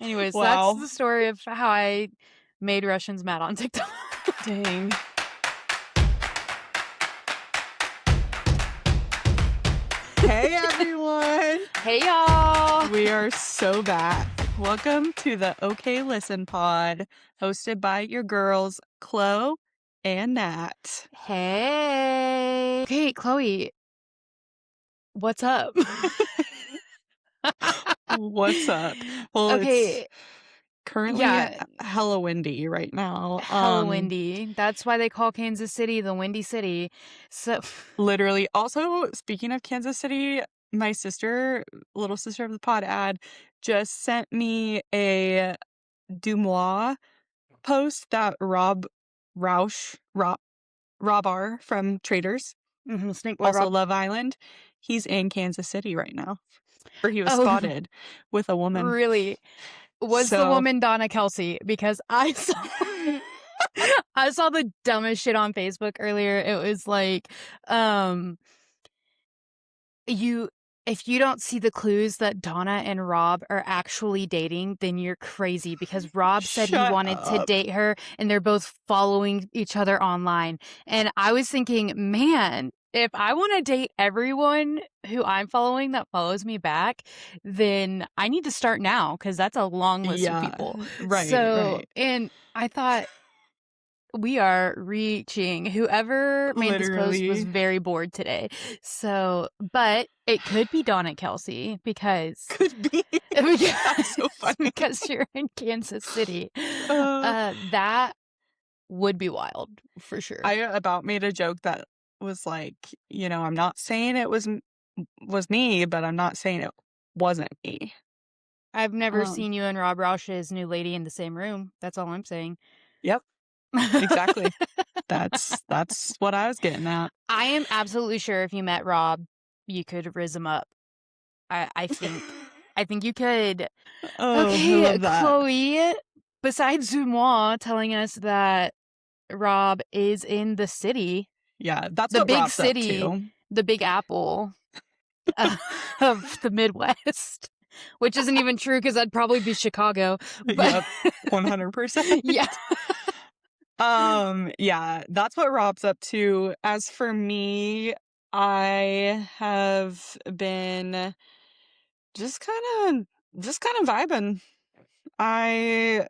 Anyways, that's Wow. the story of how I made Russians mad on TikTok. Dang. Hey, everyone. Hey, y'all. We are so back. Welcome to the OK Listen Pod, hosted by your girls, Chloe and Nat. Hey. Okay, Chloe. What's up? What's up? Well, Okay. it's currently Yeah. hella windy right now. Hella windy. That's why they call Kansas City the Windy City. So, Literally. Also, speaking of Kansas City, my sister, little sister of the pod ad, just sent me a Dumois post that Rob R from Traders, Snake Boy also Rob. Love Island, he's in Kansas City right now. Or he was Oh, spotted with a woman. really? Was the So woman Donna Kelsey? Because I saw the dumbest shit on Facebook earlier. It was like, if you don't see the clues that Donna and Rob are actually dating, then you're crazy, because Rob said he shut wanted to up. date her and they're both following each other online. And I was thinking, man, if I want to date everyone who I'm following that follows me back, then I need to start now, because that's a long list of people. Right. And I thought, we are reaching. Whoever made this post was Literally. very bored today. So, but it could be Donna Kelsey, because Could be. That's so funny. because you're in Kansas City. That would be wild for sure. I about made a joke that was like, I'm not saying it was me, but I'm not saying it wasn't me. I've never seen you and Rob Roush's new lady in the same room. That's all I'm saying. Yep. Exactly. That's what I was getting at. I am absolutely sure if you met Rob, you could rizz him up. I think you could. Oh, Okay, I love that. Chloe, besides Zumois telling us that Rob is in the city, Yeah, that's the what big Rob's city, up to. the Big Apple of the Midwest, which isn't even true, because that'd probably be Chicago. But Yep, 100%. yeah. Yeah, that's what Rob's up to. As for me, I have been just kind of vibing. I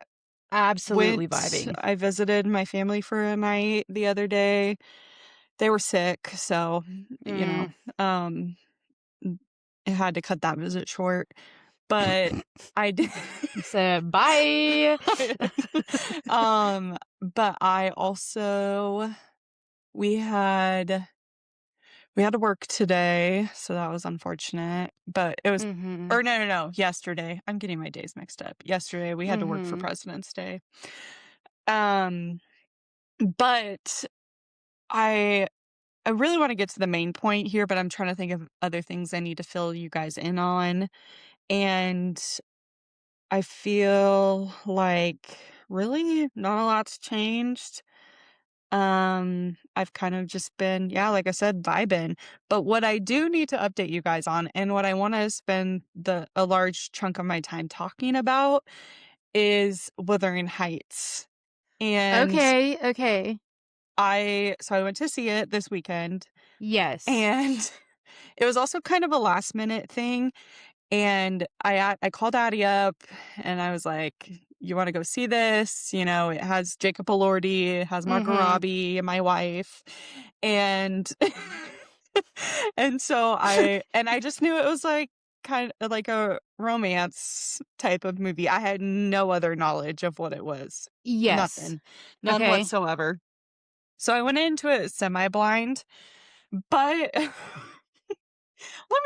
Absolutely vibing. I visited my family for a night the other day. They were sick, so, um, I had to cut that visit short, but I did. So, bye. But I also we had to work today, so that was unfortunate, but it was or no, yesterday. I'm getting my days mixed up. Yesterday, we had to work for President's Day. But I really wanna get to the main point here, but I'm trying to think of other things I need to fill you guys in on, and I feel like really not a lot's changed. I've kind of just been, yeah, like I said, vibing. But what I do need to update you guys on, and what I want to spend a large chunk of my time talking about, is Wuthering Heights. And Okay. I went to see it this weekend, Yes. and it was also kind of a last minute thing. And I called Addie up and I was like, you want to go see this? It has Jacob Elordi, it has Margot Robbie and my wife. And and so I just knew it was like kind of like a romance type of movie. I had no other knowledge of what it was. Yes. None Okay. whatsoever. So I went into it semi-blind, but let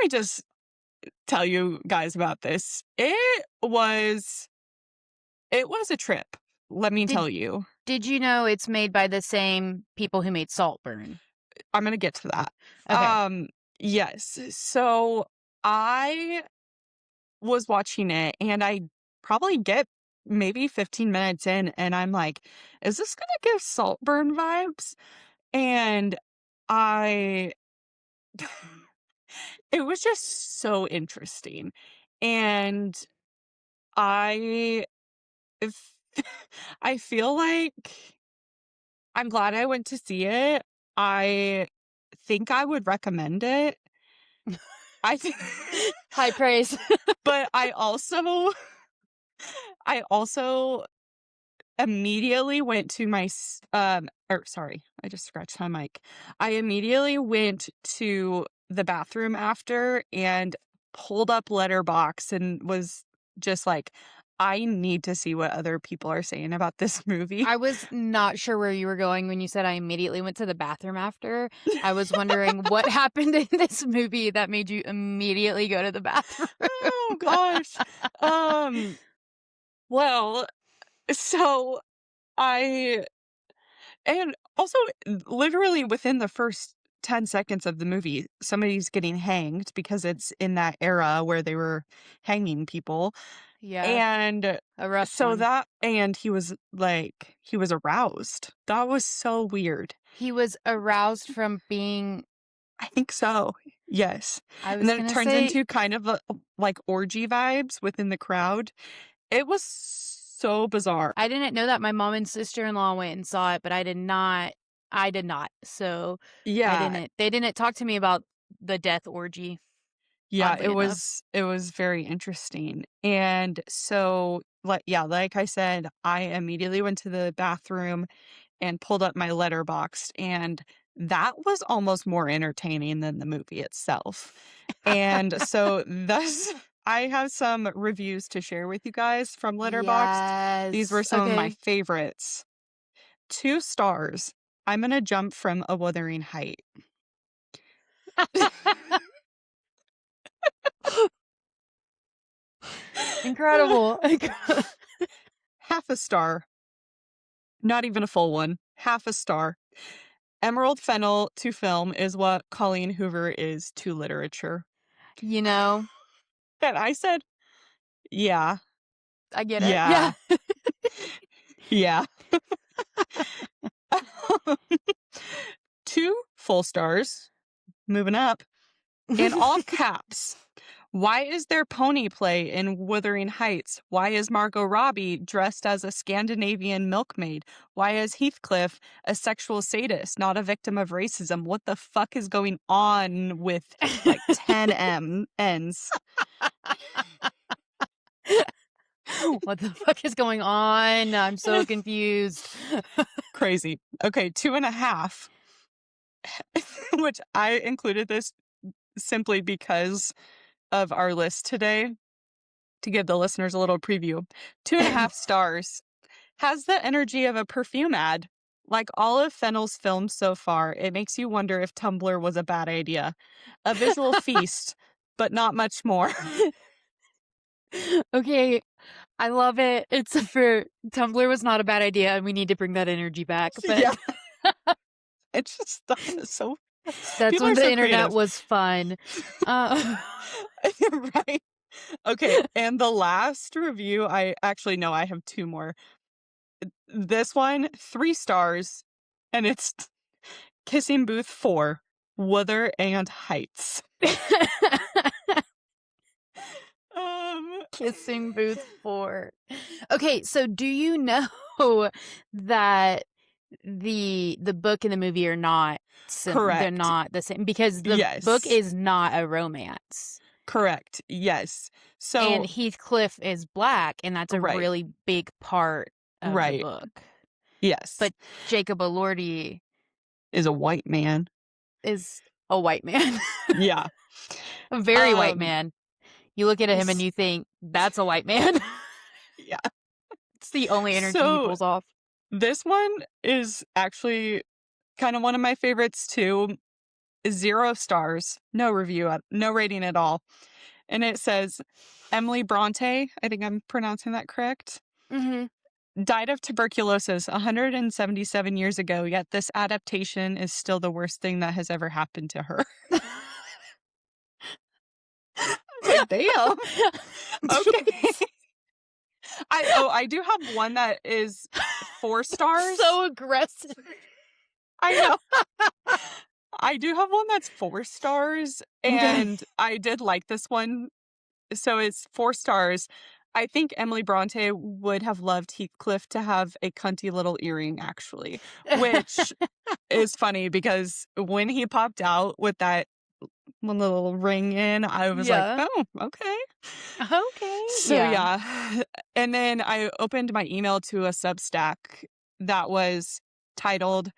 me just tell you guys about this. It was a trip, let me tell you. Did you know it's made by the same people who made Saltburn? I'm gonna get to that. Okay. Yes. So I was watching it and I probably get maybe 15 minutes in and I'm like, is this gonna give Saltburn vibes? And I it was just so interesting. And I if I feel like I'm glad I went to see it. I think I would recommend it. I think High praise. but I also immediately went to or sorry, I just scratched my mic. I immediately went to the bathroom after and pulled up Letterbox and was just like, I need to see what other people are saying about this movie. I was not sure where you were going when you said I immediately went to the bathroom after. I was wondering what happened in this movie that made you immediately go to the bathroom. Oh gosh. Um, well, so I and also literally within the first 10 seconds of the movie, somebody's getting hanged because it's in that era where they were hanging people. Yeah, And a rough so one. that and he was aroused. That was so weird. He was aroused from being I think so. Yes. I And was then it gonna turns say into kind of like orgy vibes within the crowd. It was so bizarre. I didn't know that my mom and sister-in-law went and saw it, but I did not. So, Yeah. they didn't talk to me about the death orgy, Yeah, oddly enough. it was very interesting. And so like I said, I immediately went to the bathroom and pulled up my letterbox, and that was almost more entertaining than the movie itself. And so thus I have some reviews to share with you guys from Letterboxd. These were Yes. some of my Okay. favorites. 2 stars. I'm gonna jump from a wuthering height. Incredible. Half a star. Not even a full one. Half a star. Emerald Fennel to film is what Colleen Hoover is to literature. You know, And I said, "Yeah, I get it. Yeah. yeah, yeah." 2 full stars, moving up, in all caps. Why is there pony play in Wuthering Heights? Why is Margot Robbie dressed as a Scandinavian milkmaid? Why is Heathcliff a sexual sadist, not a victim of racism? What the fuck is going on with like 10 ends? What the fuck is going on? I'm so confused. Crazy. Okay, 2.5, which I included this simply because of our list today to give the listeners a little preview. 2.5 stars. Has the energy of a perfume ad. Like all of Fennel's films so far, it makes you wonder if Tumblr was a bad idea. A visual feast, but not much more. Okay, I love it. It's for Tumblr was not a bad idea, and we need to bring that energy back. But Yeah, it's just so that's people when are the so internet creative. was fun. Uh, Right. Okay, and the last review, I actually no, I have 2 more. This one, 3 stars, and it's Kissing Booth 4, Wuthering and Heights. Um, Kissing Booth 4. Okay, so do you know that the book and the movie are not they're correct. not the same because the book Yes. is not a romance. Correct. Yes. And So Heathcliff is black, and that's a right. really big part of the Right. book. Yes. But Jacob Elordi Is a white man. is a white man. Yeah. A very white Um, man. You look at him and s you think, "That's a white man." yeah. It's the only energy he So pulls off. this one is actually kind of one of my favorites too. 0 stars, no review, no rating at all. And it says Emily Bronte, I think I'm pronouncing that correct, Mhm. died of tuberculosis 177 years ago, yet this adaptation is still the worst thing that has ever happened to her. I was like, "Damn, okay." Jeez. I do have one that is 4 stars. So aggressive. I know. I do have one that's 4 stars, Okay. and I did like this one. So it's 4 stars. I think Emily Bronte would have loved Heathcliff to have a cunty little earring, actually, which is funny because when he popped out with that one little ring in, I was like, Yeah. "Oh, okay." Okay. So, Yeah. yeah, and then I opened my email to a Substack that was titled,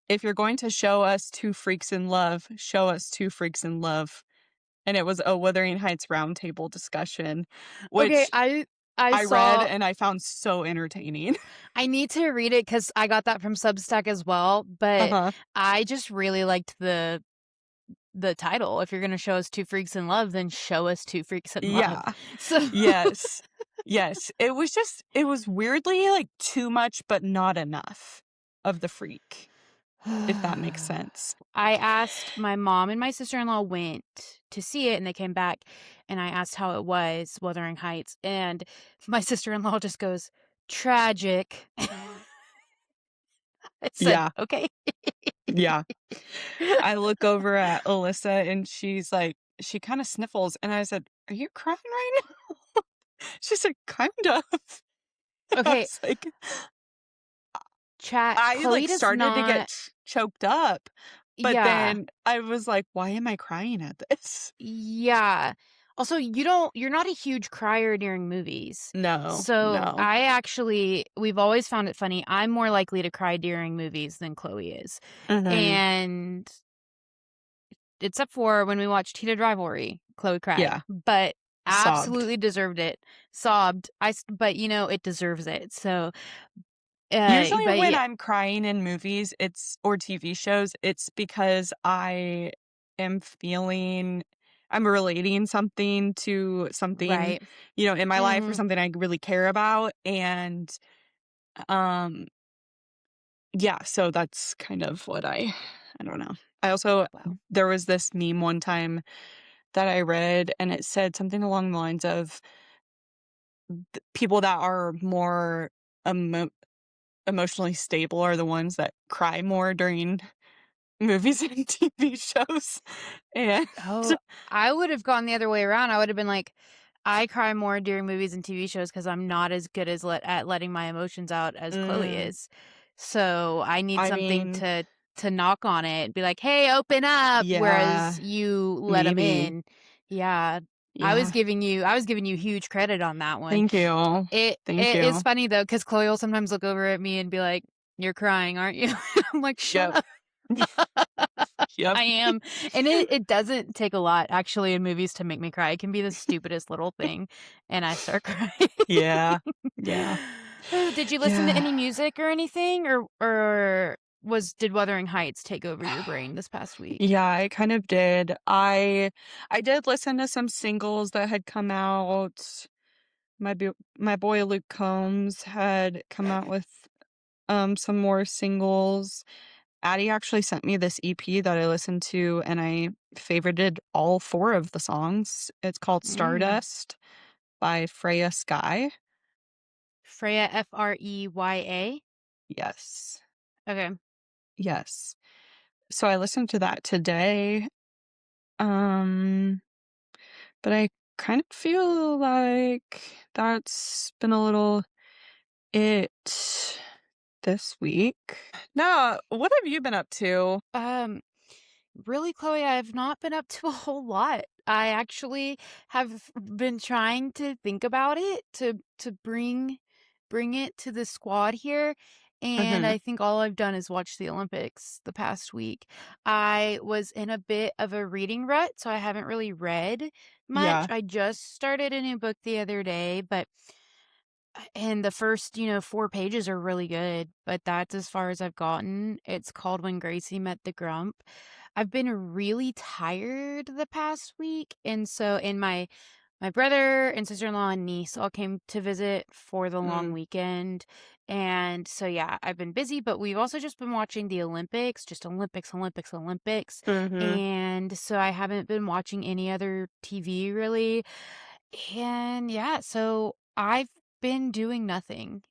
"If you're going to show us 2 freaks in love, show us 2 freaks in love." And it was a Wuthering Heights roundtable discussion, Okay, which I I read saw and I found so entertaining. I need to read it because I got that from Substack as well, but Uh-huh. I just really liked the title. If you're gonna show us 2 freaks in love, then show us 2 freaks in love. Yeah. So Yes. Yes. It was weirdly, like, too much, but not enough of the freak, if that makes sense. I asked my mom and my sister-in-law went to see it, and they came back, and I asked how it was, Wuthering Heights, and my sister-in-law just goes, "Tragic." I said, Yeah. "Okay." Yeah. I look over at Alyssa and she's like she kinda sniffles, and I said, "Are you crying right now?" She said, "Kind of." I Okay, was like chat I, Chloe like, does started to get not choked up, but yeah. then I was like, "Why am I crying at this?" Yeah. Also, you're not a huge crier during movies. No, So, no. I actually we've always found it funny. I'm more likely to cry during movies than Chloe is. Mhm. And except for when we watched Cheetah Drive-Ory, Chloe cried, Yeah, but sobbed. absolutely deserved it. Sobbed. But it deserves it. So, Usually but when yeah, I'm crying in movies, it's or TV shows, it's because I am feeling I'm relating something to something, right. in my life or Mhm. something I really care about, and, um, yeah, so that's kind of what I don't know. I also Wow. there was this meme one time that I read, and it said something along the lines of people that are more emo emotionally stable are the ones that cry more during movies and TV shows, and Oh, I would have gone the other way around. I would have been like, I cry more during movies and TV shows because I'm not as good as at letting my emotions out as Chloe mm, is. So I need I something mean, to knock on it, be like, "Hey, open up," whereas yeah, you let them maybe. in. Yeah, Yeah. I was giving you huge credit on that one. Thank you. Thank It is you. funny though because Chloe will sometimes look over at me and be like, "You're crying, aren't you?" I'm like, "Shut Yep. up." Yep. I am, and it doesn't take a lot actually in movies to make me cry. It can be the stupidest little thing, and I start crying. Yeah. Yeah. Oh, did you listen to Yeah. any music or anything, or was did Wuthering Heights take over your brain this past week? Yeah, I kind of did. I did listen to some singles that had come out. My boy Luke Combs had come out with, some more singles. Addie actually sent me this EP that I listened to, and I favorited all 4 of the songs. It's called Mm. Stardust by Freya Sky. Freya, Freya? Yes. Okay. Yes. So I listened to that today, um, but I kind of feel like that's been a little it this week. Now, what have you been up to? Um, Really, Chloe, I've not been up to a whole lot. I actually have been trying to think about it to bring it to the squad here, and Mhm. I think all I've done is watch the Olympics the past week. I was in a bit of a reading rut, so I haven't really read much. Yeah. I just started a new book the other day, but and the first, 4 pages are really good, but that's as far as I've gotten. It's called When Gracie Met the Grump. I've been really tired the past week, and my brother and sister-in-law and niece all came to visit for the long Mm. weekend, and so, yeah, I've been busy, but we've also just been watching the Olympics, just Olympics, Olympics, Olympics, Mhm. and so I haven't been watching any other TV really, and yeah, so I've been doing nothing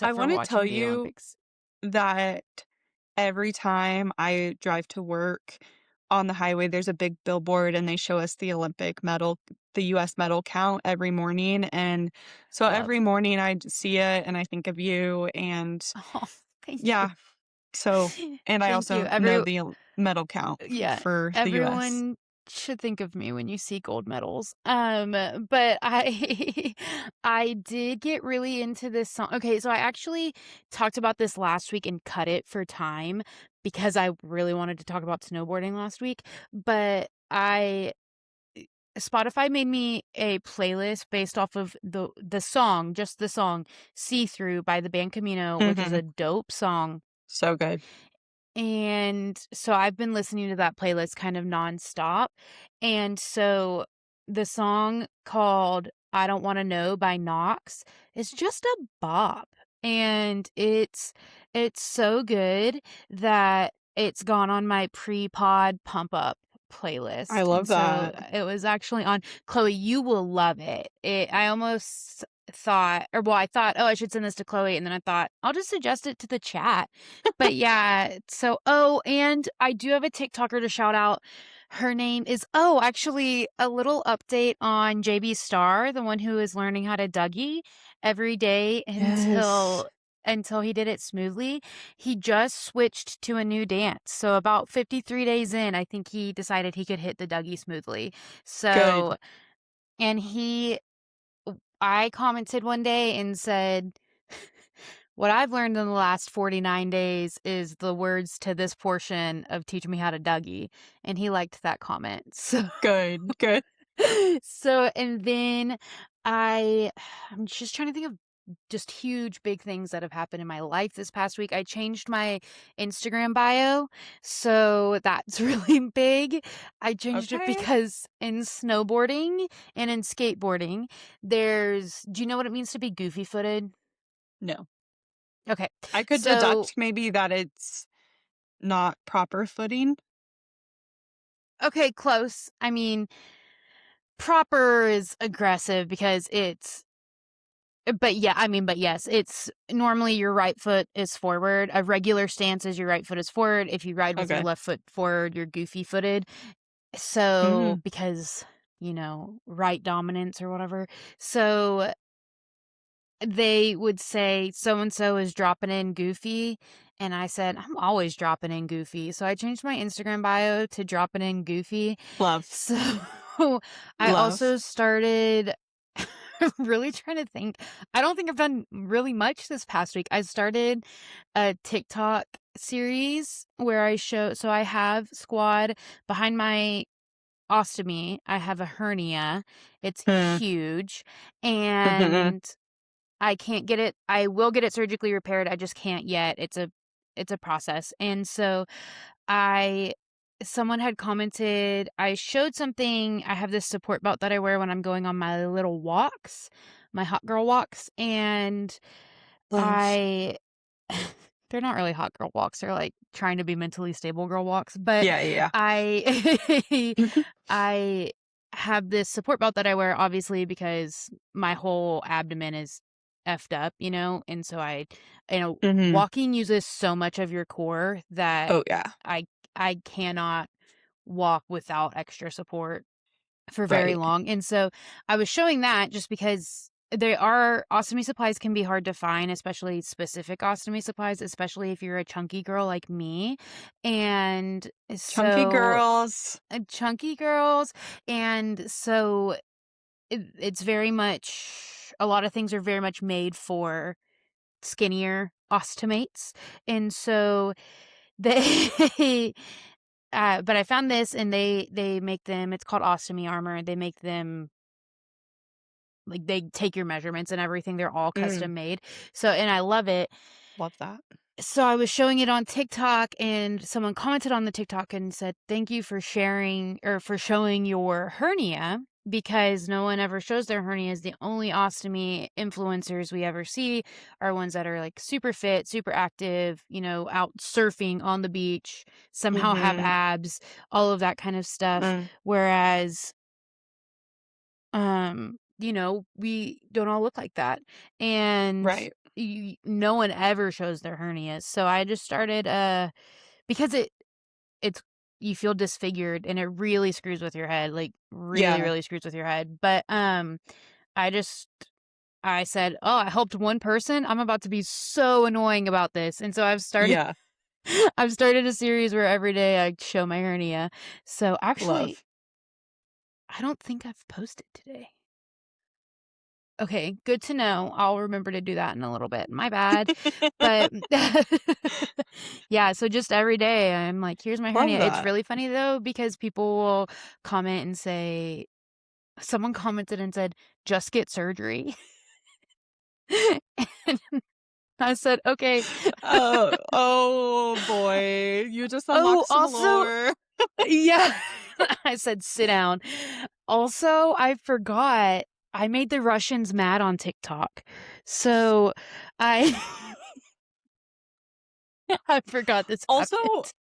I except for wanna tell watching the you Olympics. that every time I drive to work, on the highway, there's a big billboard, and they show us the US medal count every morning, and so every Love. morning I see it, and I think of you, and Oh, thank you. yeah, so and I Thank you. also know the medal count Yeah, for the US. everyone should think of me when you see gold medals. But I I did get really into this song. Okay, so I actually talked about this last week and cut it for time because I really wanted to talk about snowboarding last week, but I Spotify made me a playlist based off of the song, just the song "See Through" by the band Camino, which is a Mhm. dope song. So good. And so I've been listening to that playlist kind of nonstop. And so the song called I Don't Want to Know by Knox is just a bop. And it's so good that it's gone on my pre-pod pump up I playlist. love And so that. it was actually on Chloe, you will love it. I almost thought, or well, I thought, oh, I should send this to Chloe, and then I thought I'll just suggest it to the chat. But yeah, so oh, and I do have a TikToker to shout out. Her name is actually a little update on JB Star, the one who is learning how to Dougie every day Yes. until he did it smoothly. He just switched to a new dance. So about 53 days in, I think he decided he could hit the Dougie smoothly. Good. So, and I commented one day and said, what I've learned in the last 49 days is the words to this portion of Teach Me How to Dougie, and he liked that comment. So Good. Good. and then I'm just trying to think of just huge big things that have happened in my life this past week. I changed my Instagram bio, so that's really big. I changed it Okay. because in snowboarding and in skateboarding, do you know what it means to be goofy-footed? No. Okay. I could So deduct maybe that it's not proper footing. okay, close. I mean, proper is aggressive because but yeah, I mean, but yes, it's normally your right foot is forward. A regular stance is your right foot is forward. If you ride with your Okay. left foot forward, you're goofy footed. So, Mm. because, right dominance or whatever. So they would say so and so is dropping in goofy. And I said, I'm always dropping in goofy. So I changed my Instagram bio to dropping in goofy. Love. So I Love. also started really trying to think. I don't think I've done really much this past week. I started a TikTok series where so I have squad behind my ostomy. I have a hernia. It's Mm. huge. Mhm. And I can't get it. I will get it surgically repaired. I just can't yet. It's a process. And so I someone had commented, I showed something. I have this support belt that I wear when I'm going on my little walks, my hot girl walks, and Love. I they're not really hot girl walks. They're like trying to be mentally stable girl walks, but Yeah, yeah, I yeah. I have this support belt that I wear obviously because my whole abdomen is effed up, and so Mhm. walking uses so much of your core that Oh, yeah. I I cannot walk without extra support for very Right. long. And so I was showing that just because ostomy supplies can be hard to find, especially specific ostomy supplies, especially if you're a chunky girl like me. And Chunky so girls. chunky girls. And so it's very much, a lot of things are very much made for skinnier ostomates. And so they but I found this and they make them, it's called ostomy armor. They make them like they take your measurements and everything. They're all Mm. custom made. So and I love it. Love that. So I was showing it on TikTok and someone commented on the TikTok and said, "Thank you for sharing or for showing your hernia because no one ever shows their hernias. The only ostomy influencers we ever see are ones that are like super fit, super active, out surfing on the beach, somehow have Mhm. abs, all of that kind of stuff. Mm. Whereas we don't all look like that. And Right. no one ever shows their hernias. So I just started because it's you feel disfigured, and it really screws with your head, like, really, Yeah. really screws with your head, but, I just I said, "Oh, I helped one person, I'm about to be so annoying about this," and so I've started Yeah. I've started a series where every day I show my hernia. So, actually, Love. I don't think I've posted today. Okay, good to know. I'll remember to do that in a little bit. My bad. But yeah, so just every day I'm like, "Here's my Love hernia." It's that. really funny though because people will comment and say someone commented and said, "Just get surgery." And I said, "Okay." Oh boy, you just Oh, unlocked some also lore. yeah. I said, "Sit down." Also, I forgot I made the Russians mad on TikTok. So I I forgot this Also, happened.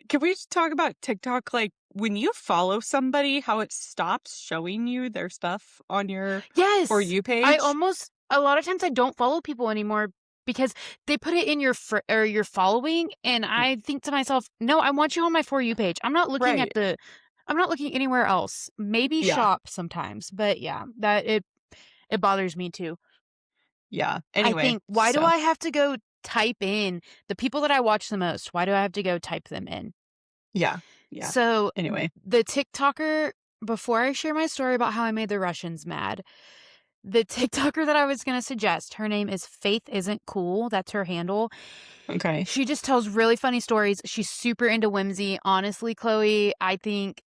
can we just talk about TikTok? Like, when you follow somebody, how it stops showing you their stuff on your For Yes. You I page? almost a lot of times I don't follow people anymore because they put it in your or your following, and Mm, I think to myself, "No, I want you on my For You page. right. I'm not looking anywhere else. Maybe Yeah. shop sometimes." But yeah, that it bothers me too. Yeah. I Anyway, think, why do so I have to go type in the people that I watch the most? Why do I have to go type them in? yeah. Yeah. So, Anyway. the TikToker before I share my story about how I made the Russians mad, the TikToker that I was gonna suggest, her name is Faith Isn't Cool, that's her handle. Okay. She just tells really funny stories. She's super into whimsy. Honestly, Chloe, I think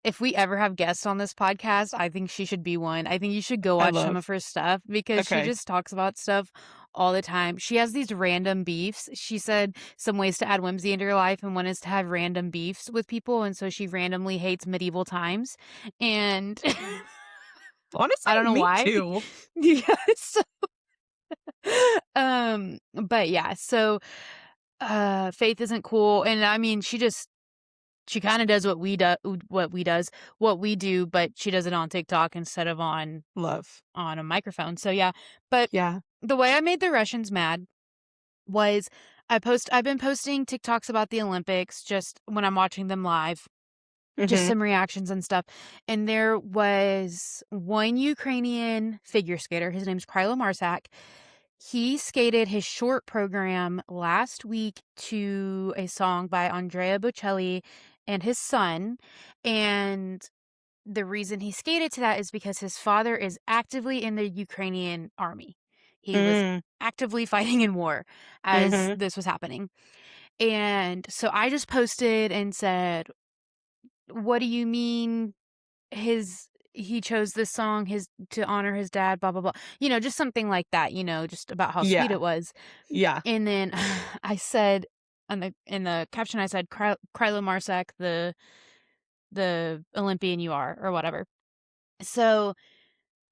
if we ever have guests on this podcast, I think she should be one. I think you should go I watch some love. of her stuff because she Okay. just talks about stuff all the time. She has these random beefs. She said some ways to add whimsy into your life, and one is to have random beefs with people. And so she randomly hates medieval times. And Honestly, I don't know me why. too. Yes. But yeah, so Faith isn't cool. And I mean, she kinda does what we do, but she does it on TikTok instead of Love. on a microphone, so yeah, but Yeah. the way I made the Russians mad was I've been posting TikToks about the Olympics just when I'm watching them live, just Mhm. some reactions and stuff, and there was one Ukrainian figure skater, his name's Krylo Marsak. He skated his short program last week to a song by Andrea Bocelli and his son, and the reason he skated to that is because his father is actively in the Ukrainian army. He was Mm. actively fighting in war as Mhm. this was happening. And so I just posted and said, "What do you mean he chose this song his to honor his dad, blah blah blah." Just something like that, just about how sweet Yeah. it was. Yeah. And then I said in the caption I said Krylo Marsak, the Olympian you are or whatever. So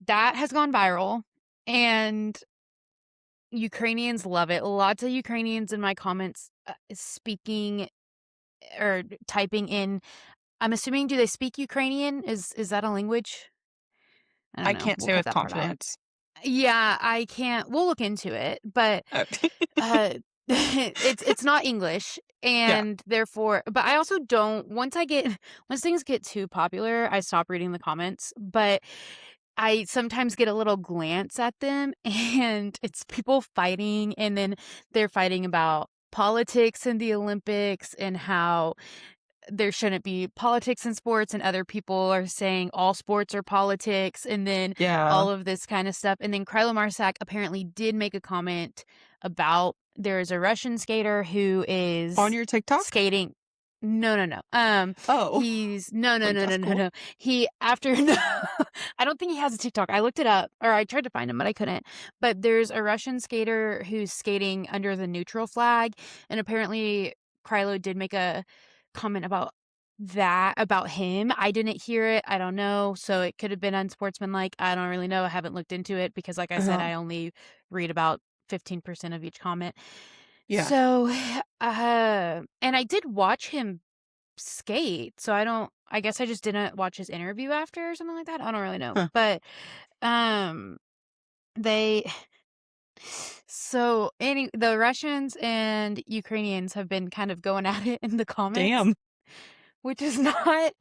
that has gone viral, and Ukrainians love it. Lots of Ukrainians in my comments, speaking or typing in I'm assuming, do they speak Ukrainian? Is that a language? I don't I know. can't We'll say cut with that part out. confidence. Yeah, I can't we'll look into it, but, Uh, uh, it's not English, yeah. and therefore but I also don't once things get too popular, I stop reading the comments, but I sometimes get a little glance at them, and it's people fighting, and then they're fighting about politics in the Olympics and how there shouldn't be politics in sports, and other people are saying all sports are politics, and then Yeah. all of this kind of stuff. And then Krylo Marsak apparently did make a comment about there is a Russian skater who On is your TikTok? skating. No, no, no. Oh, He's no, no, like, no, no, that's no, cool. no. He after no, I don't think he has a TikTok. I looked it up, or I tried to find him, but I couldn't. But there's a Russian skater who's skating under the neutral flag, and apparently Krylo did make a comment about him. I didn't hear it. I don't know. So it could have been unsportsmanlike. I don't really know. I haven't looked into it because, like I said, Uh-huh. I only read about 15% of each comment. Yeah. So, and I did watch him skate. So I guess I just didn't watch his interview after or something like that. I don't really know. Huh. But, um, they, the Russians and Ukrainians have been kind of going at it in the comments. Damn. which is not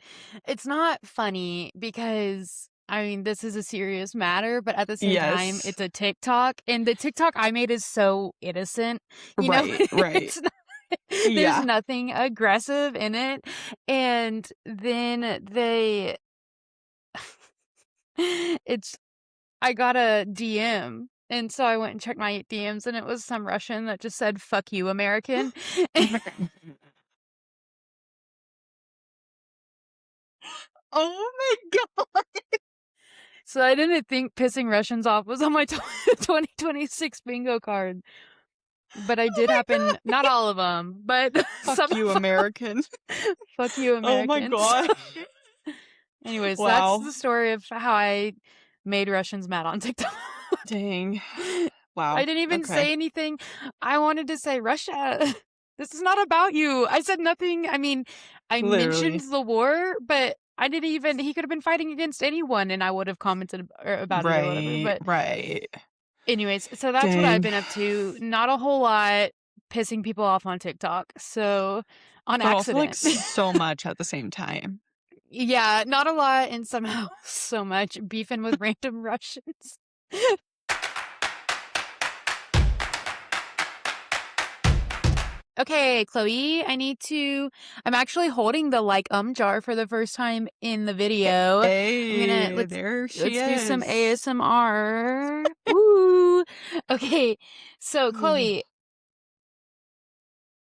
it's not funny because I mean, this is a serious matter, but at the same time, Yes. it's a TikTok, and the TikTok I made is so innocent, you know? Right, right. It's not there's Yeah. nothing aggressive in it, and then they it's I got a DM, and so I went and checked my DMs, and it was some Russian that just said, "Fuck you, American." Oh my god. So I didn't think pissing Russians off was on my 2026 bingo card, but I Oh did my happen god. not all of them, but Fuck some you, of 'em. American. Fuck you, Oh my Americans. gosh. Anyways, that's Wow. the story of how I made Russians mad on TikTok. Dang. I Wow. didn't even Okay. say anything. I wanted to say, "Russia, this is not about you." I said nothing. I mean, I mentioned Literally. the war, but I didn't even he could have been fighting against anyone, and I would have commented about it or whatever, Right, but right. anyways, so that's what I've Dang. been up to. Not a whole lot pissing people off on TikTok, so on But also, like, accident. so much at the same time. Yeah, not a lot and somehow so much beefing with random Russians. Okay, Chloe, I'm actually holding the jar for the first time in the video. I'm gonna Hey, there she let's do some is. ASMR. Ooh. Okay, so Chloe,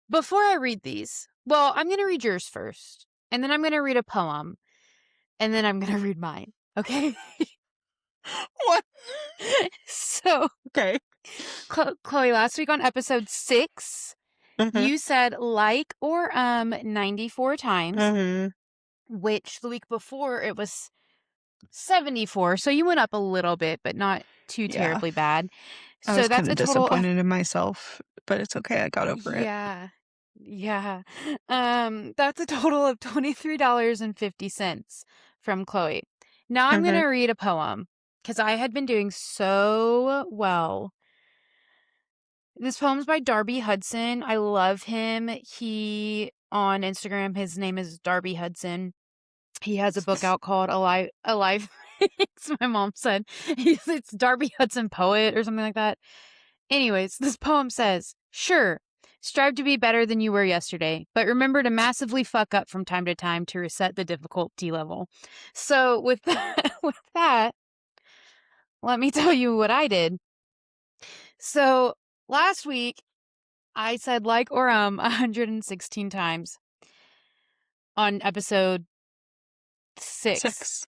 before I read these, well, I'm gonna read yours first, and then I'm gonna read a poem, and then I'm gonna read mine. Okay? What? So, Okay. Chloe, last week on episode 6, Mhm, you said like or 94 times, mhm. which the week before it was 74. So you went up a little bit, but not too Yeah, terribly bad. I So was that's kinda a total of disappointed in myself, but it's okay, I got over it. yeah. Yeah. That's a total of $23.50 from Chloe. Now I'm going to Mhm. read a poem cuz I had been doing so well. This poem's by Darby Hudson. I love him. He on Instagram, his name is Darby Hudson. He has a book out called Alive. It's my mom said. It's Darby Hudson Poet or something like that. Anyways, this poem says, "Sure, strive to be better than you were yesterday, but remember to massively fuck up from time to time to reset the difficulty level." So with that, with that, let me tell you what I did. So last week I said like or 116 times on episode 6. 6.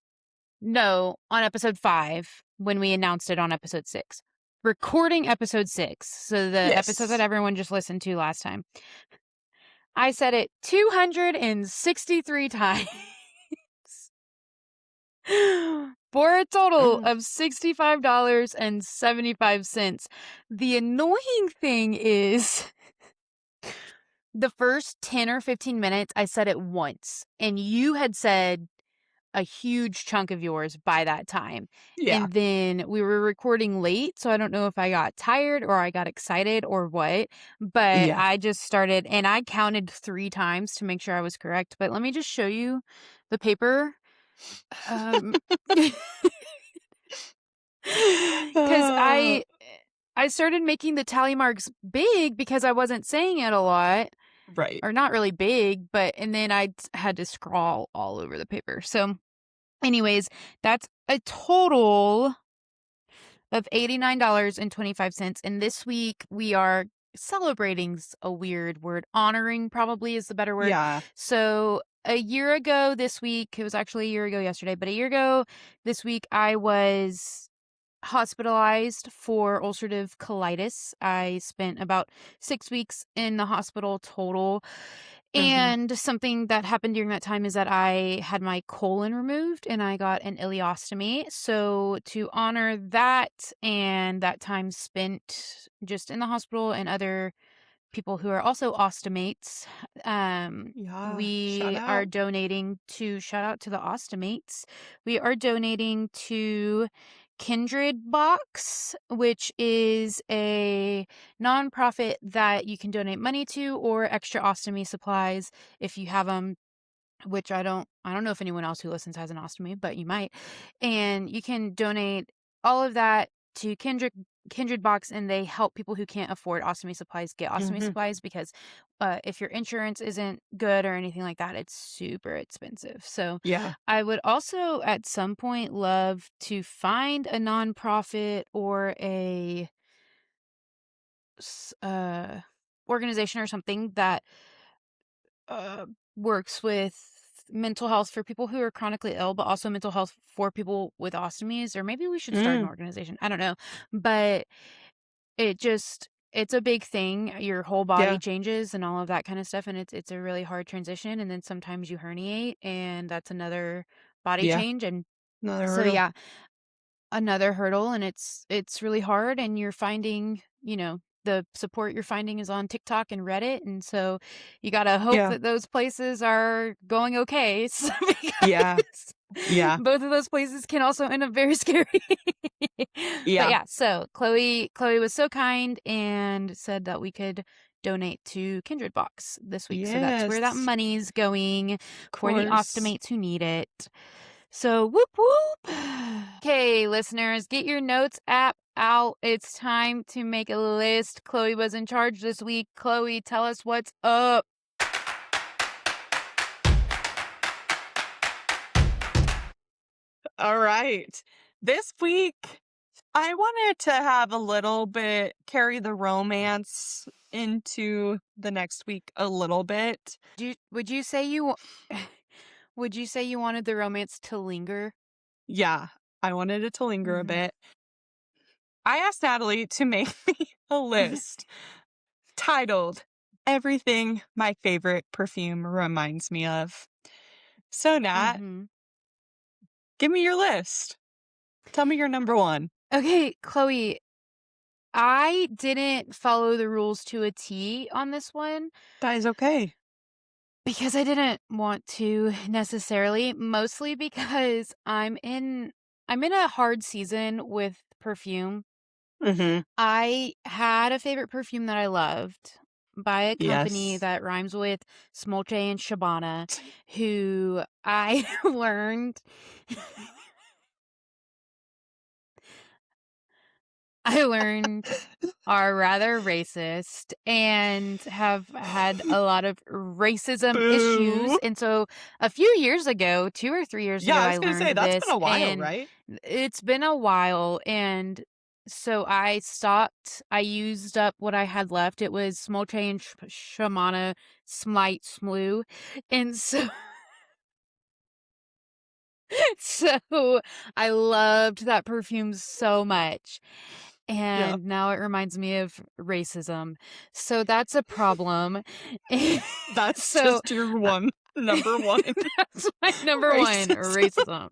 No, on episode 5 when we announced it on episode 6. Recording episode 6. So the episode that Yes. everyone just listened to last time. I said it 263 times for a total Mm. of $65.75. The annoying thing is the first 10 or 15 minutes I said it once and you had said a huge chunk of yours by that time. Yeah, And then we were recording late, so I don't know if I got tired or I got excited or what, but yeah. I just started and I counted 3 times to make sure I was correct. But let me just show you the paper. Um, because Uh, I started making the tally marks big because I wasn't saying it a lot, right. or not really big, but and then I had to scrawl all over the paper. So anyways, that's a total of $89.25. And this week we are celebrating's a weird word. Honoring probably is the better word. Yeah. So a year ago this week, it was actually a year ago yesterday, but a year ago this week, I was hospitalized for ulcerative colitis. I spent about 6 weeks in the hospital total. Mhm. And something that happened during that time is that I had my colon removed and I got an ileostomy. So, to honor that and that time spent just in the hospital and other people who are also ostomates, Yeah, shout we are out. donating to shout out to the ostomates. We are donating to Kindred Box, which is a nonprofit that you can donate money to or extra ostomy supplies if you have them. which I don't know if anyone else who listens has an ostomy, but you might. And you can donate all of that to Kindred Box, and they help people who can't afford ostomy supplies get ostomy Mhm. supplies because if your insurance isn't good or anything like that, it's super expensive. So Yeah. I would also at some point love to find a nonprofit or a s- uh organization or something that uh, works with mental health for people who are chronically ill, but also mental health for people with ostomies. Or maybe we should start an Mm. organization. I don't know. But it's a big thing. Your whole body Yeah. changes and all of that kind of stuff. And it's a really hard transition. And then sometimes you herniate, and that's another body Yeah. change. And Another so hurdle. yeah, another hurdle, and it's really hard, and you're finding, the support you're finding is on TikTok and Reddit, and so you gotta hope Yeah. that those places are going okay, Yeah. because Yeah. both of those places can also end up very scary. But Yeah. yeah, so Chloe was so kind and said that we could donate to Kindred Box this week, so that's where that Yes. money's going Of for the course. Ostomates who need it. So whoop whoop. Okay, listeners, get your notes app out. It's time to make a list. Chloe was in charge this week. Chloe, tell us what's up. All right. This week, I wanted to have a little bit carry the romance into the next week a little bit. Would you say you would you say you wanted the romance to linger? Yeah, I wanted it to linger a Mhm. bit. I asked Natalie to make me a list titled Everything My Favorite Perfume Reminds Me of. So, Nat, Mhm. give me your list. Tell me your number one. Okay, Chloe, I didn't follow the rules to a T on this one. That is okay. Because I didn't want to necessarily, mostly because I'm in a hard season with perfume. Mm-hmm. I had a favorite perfume that I loved by a company Yes. that rhymes with Smolce and Shabana, who I learned I learned are rather racist and have had a lot of racism issues. Boo. And so a few years ago, 2 or 3 years Yeah, ago, I I was gonna learned say that's been this, a while, and right? it's been a while. And so I stopped. I used up what I had left. It was Smolche and Shamana Smite Smloo. And so so I loved that perfume so much. Yeah. And now it reminds me of racism. So that's a problem. That's So just your uh, one, number one that's my number one, racism.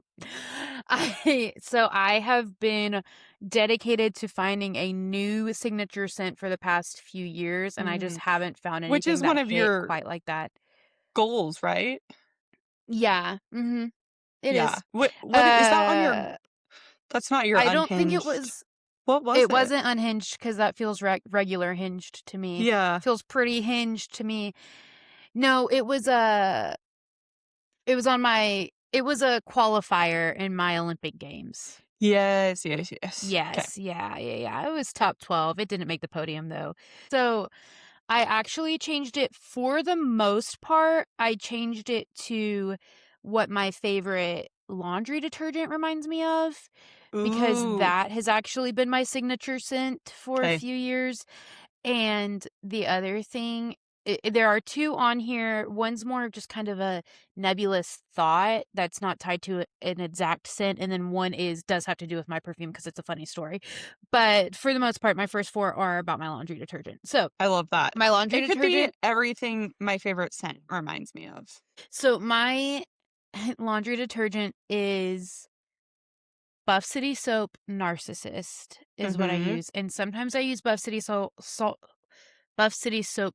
racism. I have been dedicated to finding a new signature scent for the past few years, and I just Mm. haven't found Which anything is that one of hit your quite like that. goals, right? Yeah, it Yeah. is. What is that on your Uh, that's not your I don't think it unhinged. was What was It it? wasn't unhinged because that feels regular hinged to me. Yeah. Feels pretty hinged to me. No, it was a qualifier in my Olympic Games. Yes, yes, yes. Okay. Yes, yeah, yeah, yeah. It was top 12. It didn't make the podium though. So I actually changed it for the most part. I changed it to what my favorite laundry detergent reminds me of, because Ooh. that has actually been my signature scent for a Okay. few years. And the other thing, there are two on here. One's more of just kind of a nebulous thought that's not tied to an exact scent, and then one does have to do with my perfume because it's a funny story. But for the most part, my first four are about my laundry detergent. So I love that. my laundry It could be detergent. everything my favorite scent reminds me of. So my laundry detergent is Buff City Soap Narcissist is what I Mhm. use, and sometimes I use Buff City Soap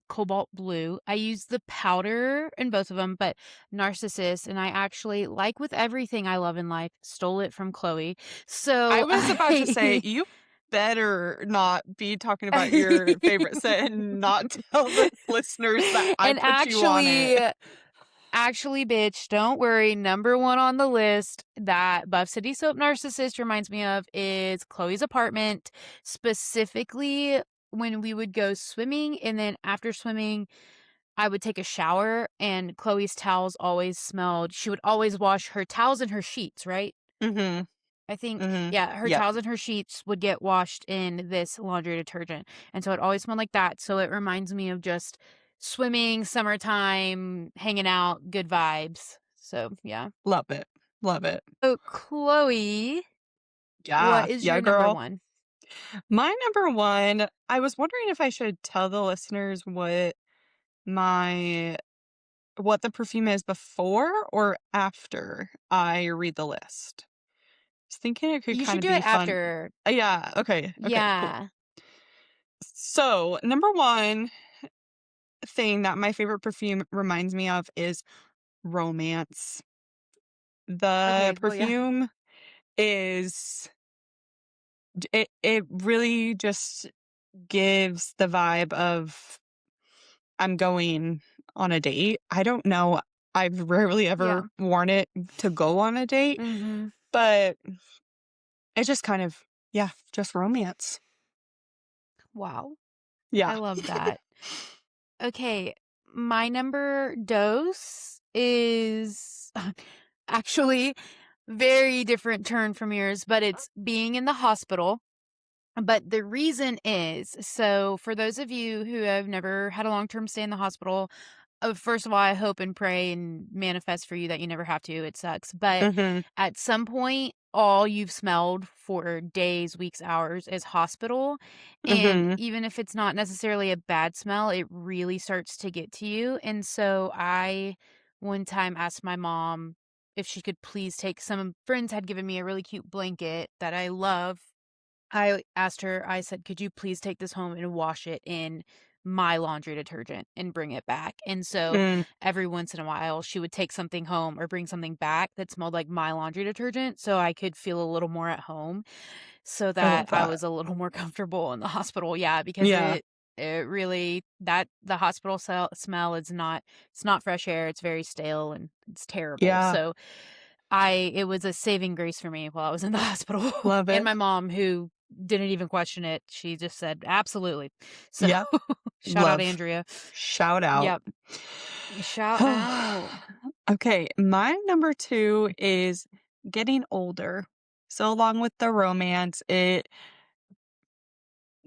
Cobalt Blue. I use the powder in both of them, but Narcissist, and I actually, like with everything I love in life, stole it from Chloe. I So was about to say, I you better not be talking about your favorite scent and not tell the listeners that I and put you on actually, it. Actually, bitch, don't worry. Number one on the list that Buff City Soap Narcissist reminds me of is Chloe's apartment. Specifically, when we would go swimming, and then after swimming, I would take a shower, and Chloe's towels always smelled. She would always wash her towels and her sheets, right? Mhm, I think, mhm. yeah, her Yep. towels and her sheets would get washed in this laundry detergent. And so it always smelled like that. So it reminds me of just swimming, summertime, hanging out, good vibes. So, yeah. Love it. Love it. So, Chloe, Yeah. what is Yeah, your number girl. one? My number 1, I was wondering if I should tell the listeners my what the perfume is before or after I read the list. I was thinking it could You should kinda do be it fun. after. Yeah, okay, okay, cool. Yeah. So, number 1 thing that my favorite perfume reminds me of is romance. The Okay. Well, yeah. perfume is it really just gives the vibe of I'm going on a date. I don't know. I've rarely Yeah. ever worn it to go on a date, Mm-hmm. but it's just kind of, yeah, just romance. Wow. Yeah. I love that. Okay, my number dose is actually very different turn from yours, but it's being in the hospital. But the reason is so for those of you who have never had a long term stay in the hospital, first of all, I hope and pray and manifest for you that you never have to. It sucks. But Mhm. at some point, all you've smelled for days, weeks, hours is hospital. And Mhm. even if it's not necessarily a bad smell, it really starts to get to you. And so I one time asked my mom if she could please take some friends had given me a really cute blanket that I love. I asked her, I said, "Could you please take this home and wash it in my laundry detergent and bring it back?" And so Mm, every once in a while, she would take something home or bring something back that smelled like my laundry detergent so I could feel a little more at home so I that love I that. was a little more comfortable in the hospital. Yeah, because Yeah. it really that the hospital smell is not it's not fresh air. It's very stale and it's terrible. Yeah. So I it was a saving grace for me while I was in the hospital, Love and it. my mom, who didn't even question it, she just said, "Absolutely." So, Yep. shout out Love. Andrea. Shout out. Yep. Shout out. Okay, my number 2 is getting older. So along with the romance, it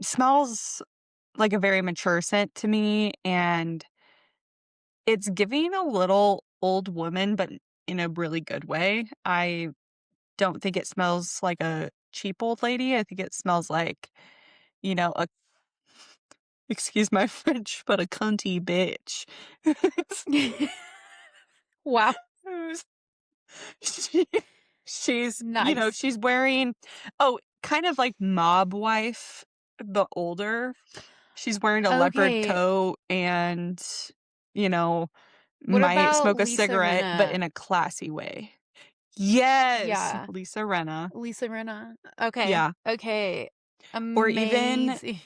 smells like a very mature scent to me, and it's giving a little old woman, but in a really good way. I don't think it smells like a cheap old lady. I think it smells like, a excuse my French, but a cunty bitch. Wow. Who's she Nice. she's wearing kind of like mob wife, but older. She's wearing a leopard Okay, coat and, you know, what might about smoke a Lisa cigarette, but Rinna? in a classy way. Yes, Yeah, Lisa Rinna. Lisa Rinna. Okay, Yeah. okay. Or even Amazing.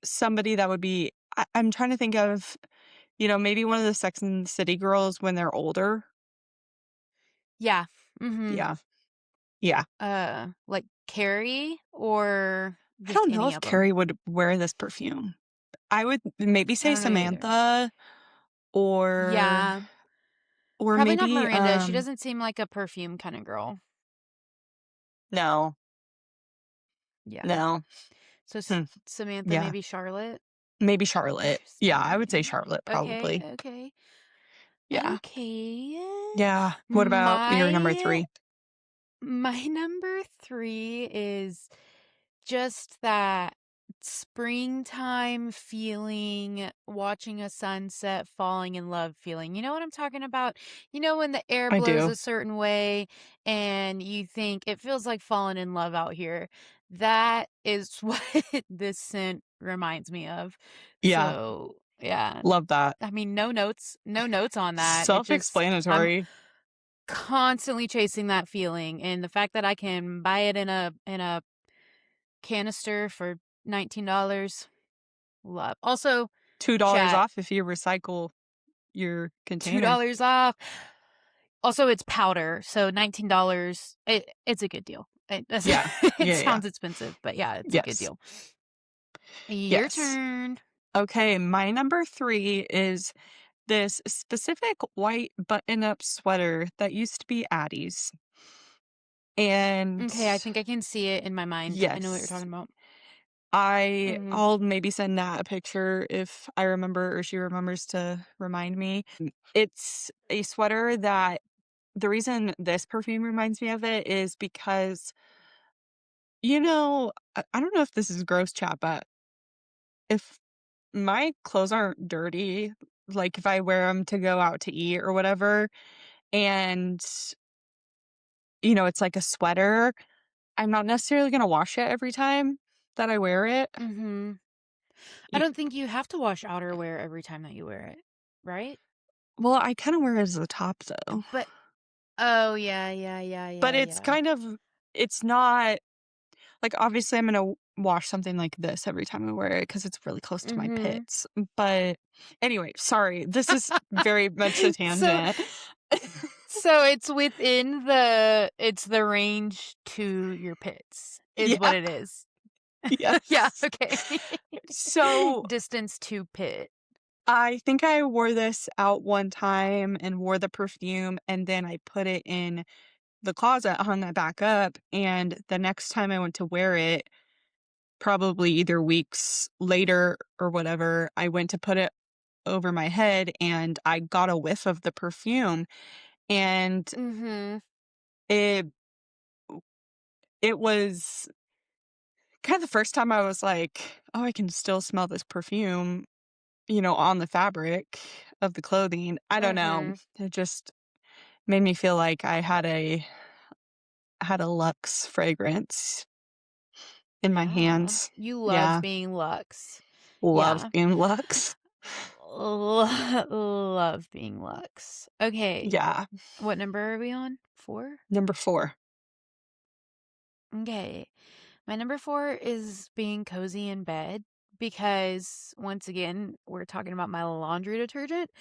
somebody that would be I'm trying to think of, maybe one of the Sex and the City girls when they're older. Yeah. Mhm. Yeah. Yeah. Like Carrie or I just don't know any if of them? Carrie would wear this perfume. I would maybe I say don't know either. Samantha or Yeah. or Probably not maybe, Miranda, she doesn't seem like a perfume kinda girl. no, Yeah. no, So hmm, Samantha, yeah, maybe Charlotte? maybe Charlotte. Yeah, I would say Interesting. Charlotte Okay, probably. okay, Yeah, okay. yeah. What about your number My 3? my number 3 is just that springtime feeling, watching a sunset, falling in love feeling. You know what I'm talking about? You know, when the air I blows do. a certain way and you think it feels like falling in love out here. That is what this scent reminds me of. Yeah, So, yeah. love that. I mean, no notes on that. It just, I'm Self-explanatory. constantly chasing that feeling. And the fact that I can buy it in a canister for $19. Love. Also, $2 chat. off if you recycle your container. $2 off. Also, it's powder, so $19. It's a good deal. Yeah. It Yeah, yeah. sounds expensive, but yeah, it's a good Yes. deal. Your Yes. turn. Okay, my number 3 is this specific white button-up sweater that used to be Addie's, and Okay, I think I can see it in my mind. I know what you're yes, talking about. Mhm. I'll maybe send Nat a picture if I remember or she remembers to remind me. It's a sweater that the reason this perfume reminds me of it is because, I don't know if this is gross chat, but if my clothes aren't dirty, like, if I wear them to go out to eat or whatever, and, it's like a sweater, I'm not necessarily gonna wash it every time that I wear it. Mhm. I Y don't think you have to wash outerwear every time that you wear it, right? well, I kinda wear it as a top, though. But oh, yeah, yeah, yeah, But yeah, it's yeah. kind of it's not like, obviously, I'm gonna wash something like this every time I wear it because it's really close to my Mhm. pits, but anyway, sorry, this is very much a So tangent. so it's the range to your pits is what Yeah, it is. Yeah, yes. okay. So, Distance to pit. I think I wore this out one time and wore the perfume, and then I put it in the closet, hung it back up, and the next time I went to wear it, probably either weeks later or whatever, I went to put it over my head and I got a whiff of the perfume, and Mhm. it it was kinda the first time I was like, "Oh, I can still smell this perfume," on the fabric of the clothing. I don't know. Mhm. It just made me feel like I had a luxe fragrance in my Yeah. hands. You love Yeah, being luxe. love Yeah. being luxe. Love being luxe. Okay. Yeah, What number are we on? 4? number 4. Okay. My number 4 is being cozy in bed because once again, we're talking about my laundry detergent.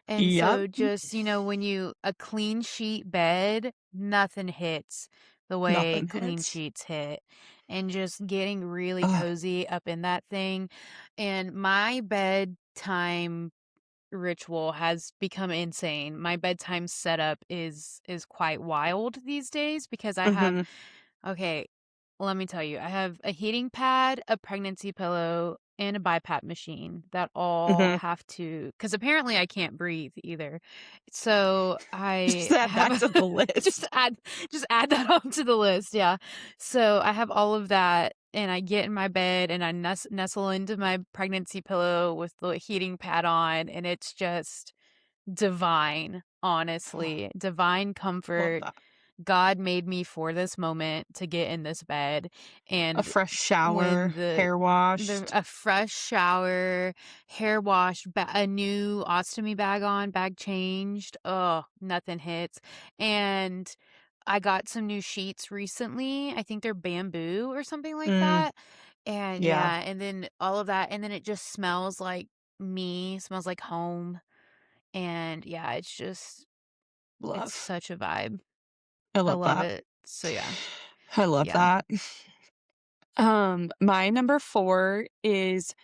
And Yep, so just, when you a clean sheet bed, nothing hits the way nothing clean hits. sheets hit. And just getting really Ugh, cozy up in that thing. And my bedtime ritual has become insane. My bedtime setup is quite wild these days because I have mhm, okay, let me tell you, I have a heating pad, a pregnancy pillow, and a BiPAP machine that all mhm. have to because apparently I can't breathe either. So Just I add have that a to the just list. add just add that onto the list, yeah. So I have all of that and I get in my bed and I nestle into my pregnancy pillow with the heating pad on and it's just divine, honestly. Divine Love comfort. that. God made me for this moment to get in this bed, A and fresh shower, when the hair washed. a fresh shower, hair wash, a new ostomy bag on, bag changed, oh, nothing hits, and I got some new sheets recently, I think they're bamboo or something like Mm, that, and yeah, yeah, and then all of that, and then it just smells like me, smells like home, and yeah, it's love. such a vibe. I I love love that. it. So yeah. I love Yeah. that. My number 4 is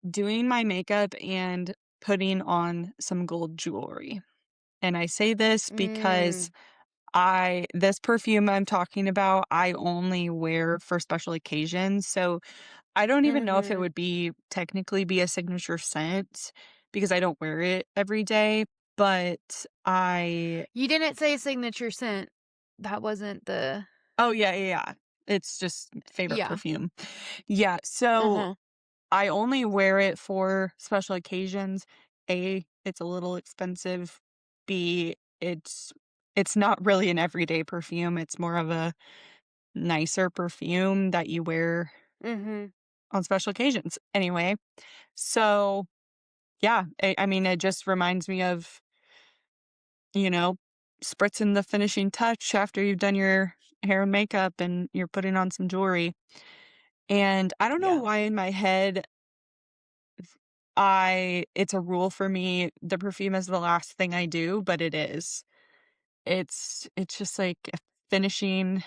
doing my makeup and putting on some gold jewelry. And I say this because Mm. this perfume I'm talking about, I only wear for special occasions. So I don't even know if it Mhm. would technically be a signature scent because I don't wear it every day, but You didn't say signature scent. That wasn't the oh, yeah, yeah, yeah. It's just favorite yeah. perfume. Yeah, so Uh-huh. I only wear it for special occasions. A, it's a little expensive. B, it's not really an everyday perfume. It's more of a nicer perfume that you wear Mhm. on special occasions. Anyway, so yeah, I mean, it just reminds me of, you know, spritzing the finishing touch after you've done your hair and makeup and you're putting on some jewelry. And I don't know Yeah. why in my head it's a rule for me. The perfume is the last thing I do, but it is. It's just like a finishing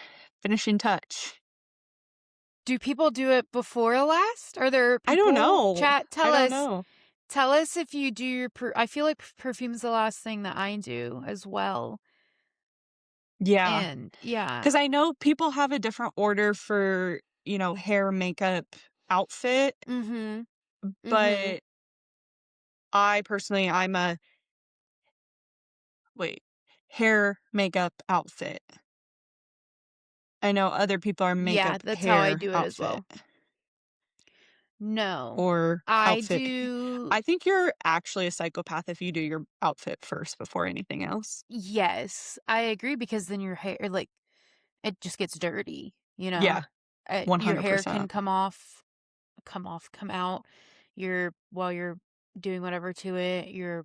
touch. Do people do it before last? Are there I don't people know. chat, I don't know. tell us if you do your I feel like perfume's the last thing that I do as well. Yeah, And yeah. because I know people have a different order for, hair, makeup, outfit, Mhm. Mhm. but I personally, I'm a wait, hair, makeup, outfit. I know other people are Yeah, makeup, that's how I hair, do it as outfit, well. No. or I outfit. do I think you're actually a psychopath if you do your outfit first before anything else. yes, I agree because then your hair like it just gets dirty, you know? Yeah, Your hair can 100%. come out, your while you're doing whatever to it, your,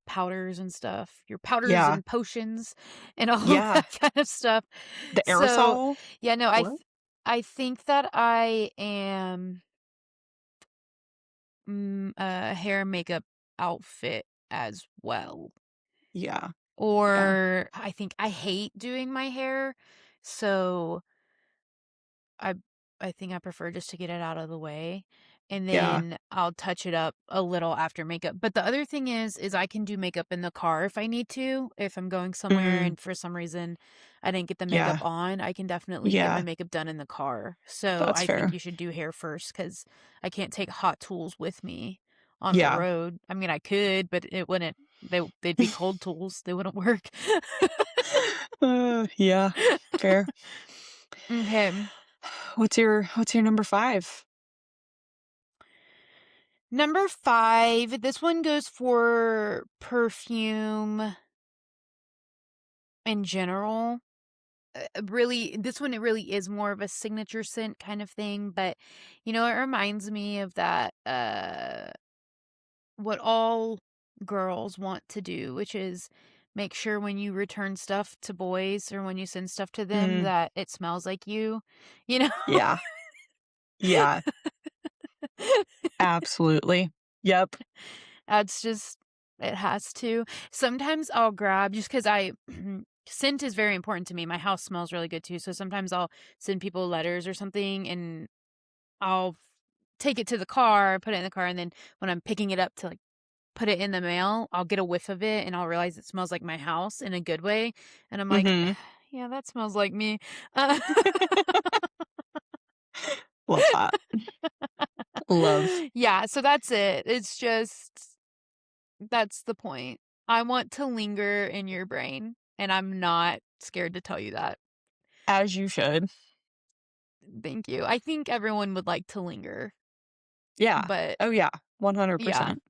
powders and stuff, your powders Yeah, and potions and all of yeah. that kind of stuff. The So, aerosol? yeah, no, What? I think that I am, a hair and makeup outfit as well. Yeah, yeah, Or I think I hate doing my hair, so I I think I prefer just to get it out of the way, and yeah. then I'll touch it up a little after makeup. But the other thing is I can do makeup in the car if I need to. If I'm going somewhere Mm, and for some reason I didn't get the makeup yeah, on, I can definitely get my yeah. makeup done in the car. So That's I think fair. you should do hair first because I can't take hot tools with me on the Yeah. road. I mean, I could, but it wouldn't. They'd be cold tools. They wouldn't work. Yeah, fair. Okay. What's your number 5? Number 5, this one goes for perfume in general. Really, this one, it really is more of a signature scent kind of thing, but, it reminds me of that, what all girls want to do, which is make sure when you return stuff to boys or when you send stuff to them Mm, that it smells like you, you know? yeah, yeah, absolutely. Yep. That's just it has to. Sometimes I'll grab just because I scent is very important to me. My house smells really good too, so sometimes I'll send people letters or something, and I'll take it to the car, put it in the car, and then when I'm picking it up to, like, put it in the mail, I'll get a whiff of it, and I'll realize it smells like my house in a good way, and I'm like, Mhm. "Yeah, that smells like me." Uh, Love that. Love. yeah, so that's it. It's just that's the point. I want to linger in your brain, and I'm not scared to tell you that. As you should. Thank you. I think everyone would like to linger, Yeah. but Oh, yeah. yeah, 100%.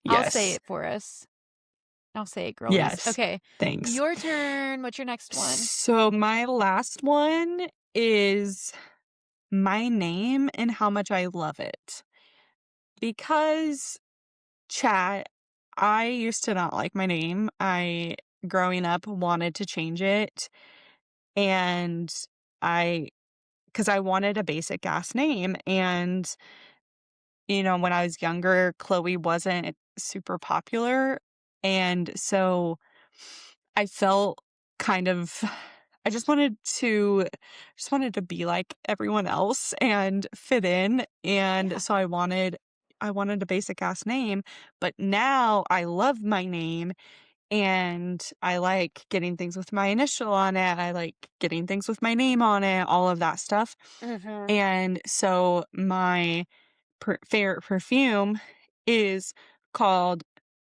I'll say Yes. it for us. I'll say it, girlies. Yes. Okay, Thanks. your turn. What's your next one? So my last one is my name and how much I love it. Because chat, I used to not like my name. I, growing up, wanted to change it. And I, because I wanted a basic ass name. And, when I was younger, Chloe wasn't super popular. And so I felt kind of I just wanted to be like everyone else and fit in, and Yeah. so I wanted a basic ass name, but now I love my name, and I like getting things with my initial on it, I like getting things with my name on it, all of that stuff, Mhm. and so my favorite perfume is called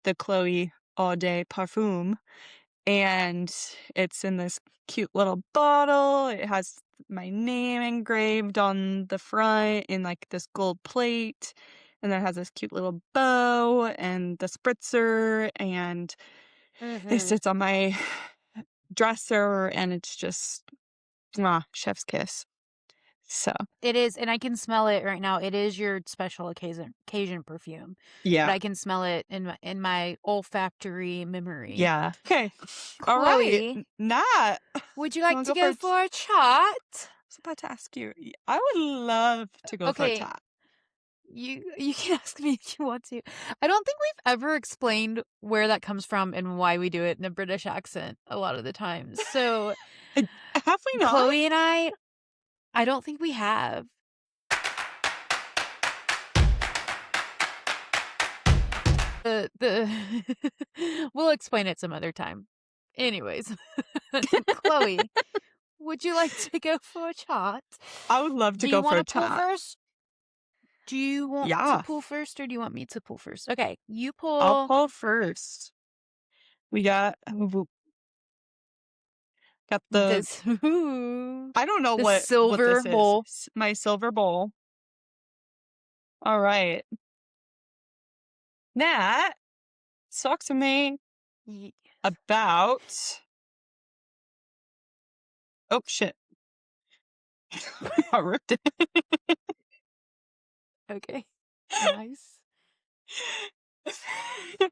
the Chloe Eau de Parfum, and it's in this cute little bottle. It has my name engraved on the front in like this gold plate. And then it has this cute little bow and the spritzer, and it Mhm. sits on my dresser, and it's just mwah, chef's kiss. So, It is, and I can smell it right now. It is your special occasion perfume, but yeah. I can smell it in my olfactory memory. Yeah. Okay. All right. Chloe, Nat, would you you like want to to go for go a for a chat? I was about to ask you. I would love to go for a Okay, chat. you can ask me if you want to. I don't think we've ever explained where that comes from and why we do it in a British accent a lot of the times. So, Uh, have we not? Chloe and I don't think we have. The we'll explain it some other time. Anyways, Chloe, would you like to go for a chat? I would love to Do you go for a wanna pull chat. first? Do you want to Yeah, pull first, or do you want me to pull first? Okay, you I'll pull pull first. We got the this I don't know the what silver this is. bowl. My silver bowl. All right. Nat, talk to me Ye about oh shit. I ripped Okay. Nice. it.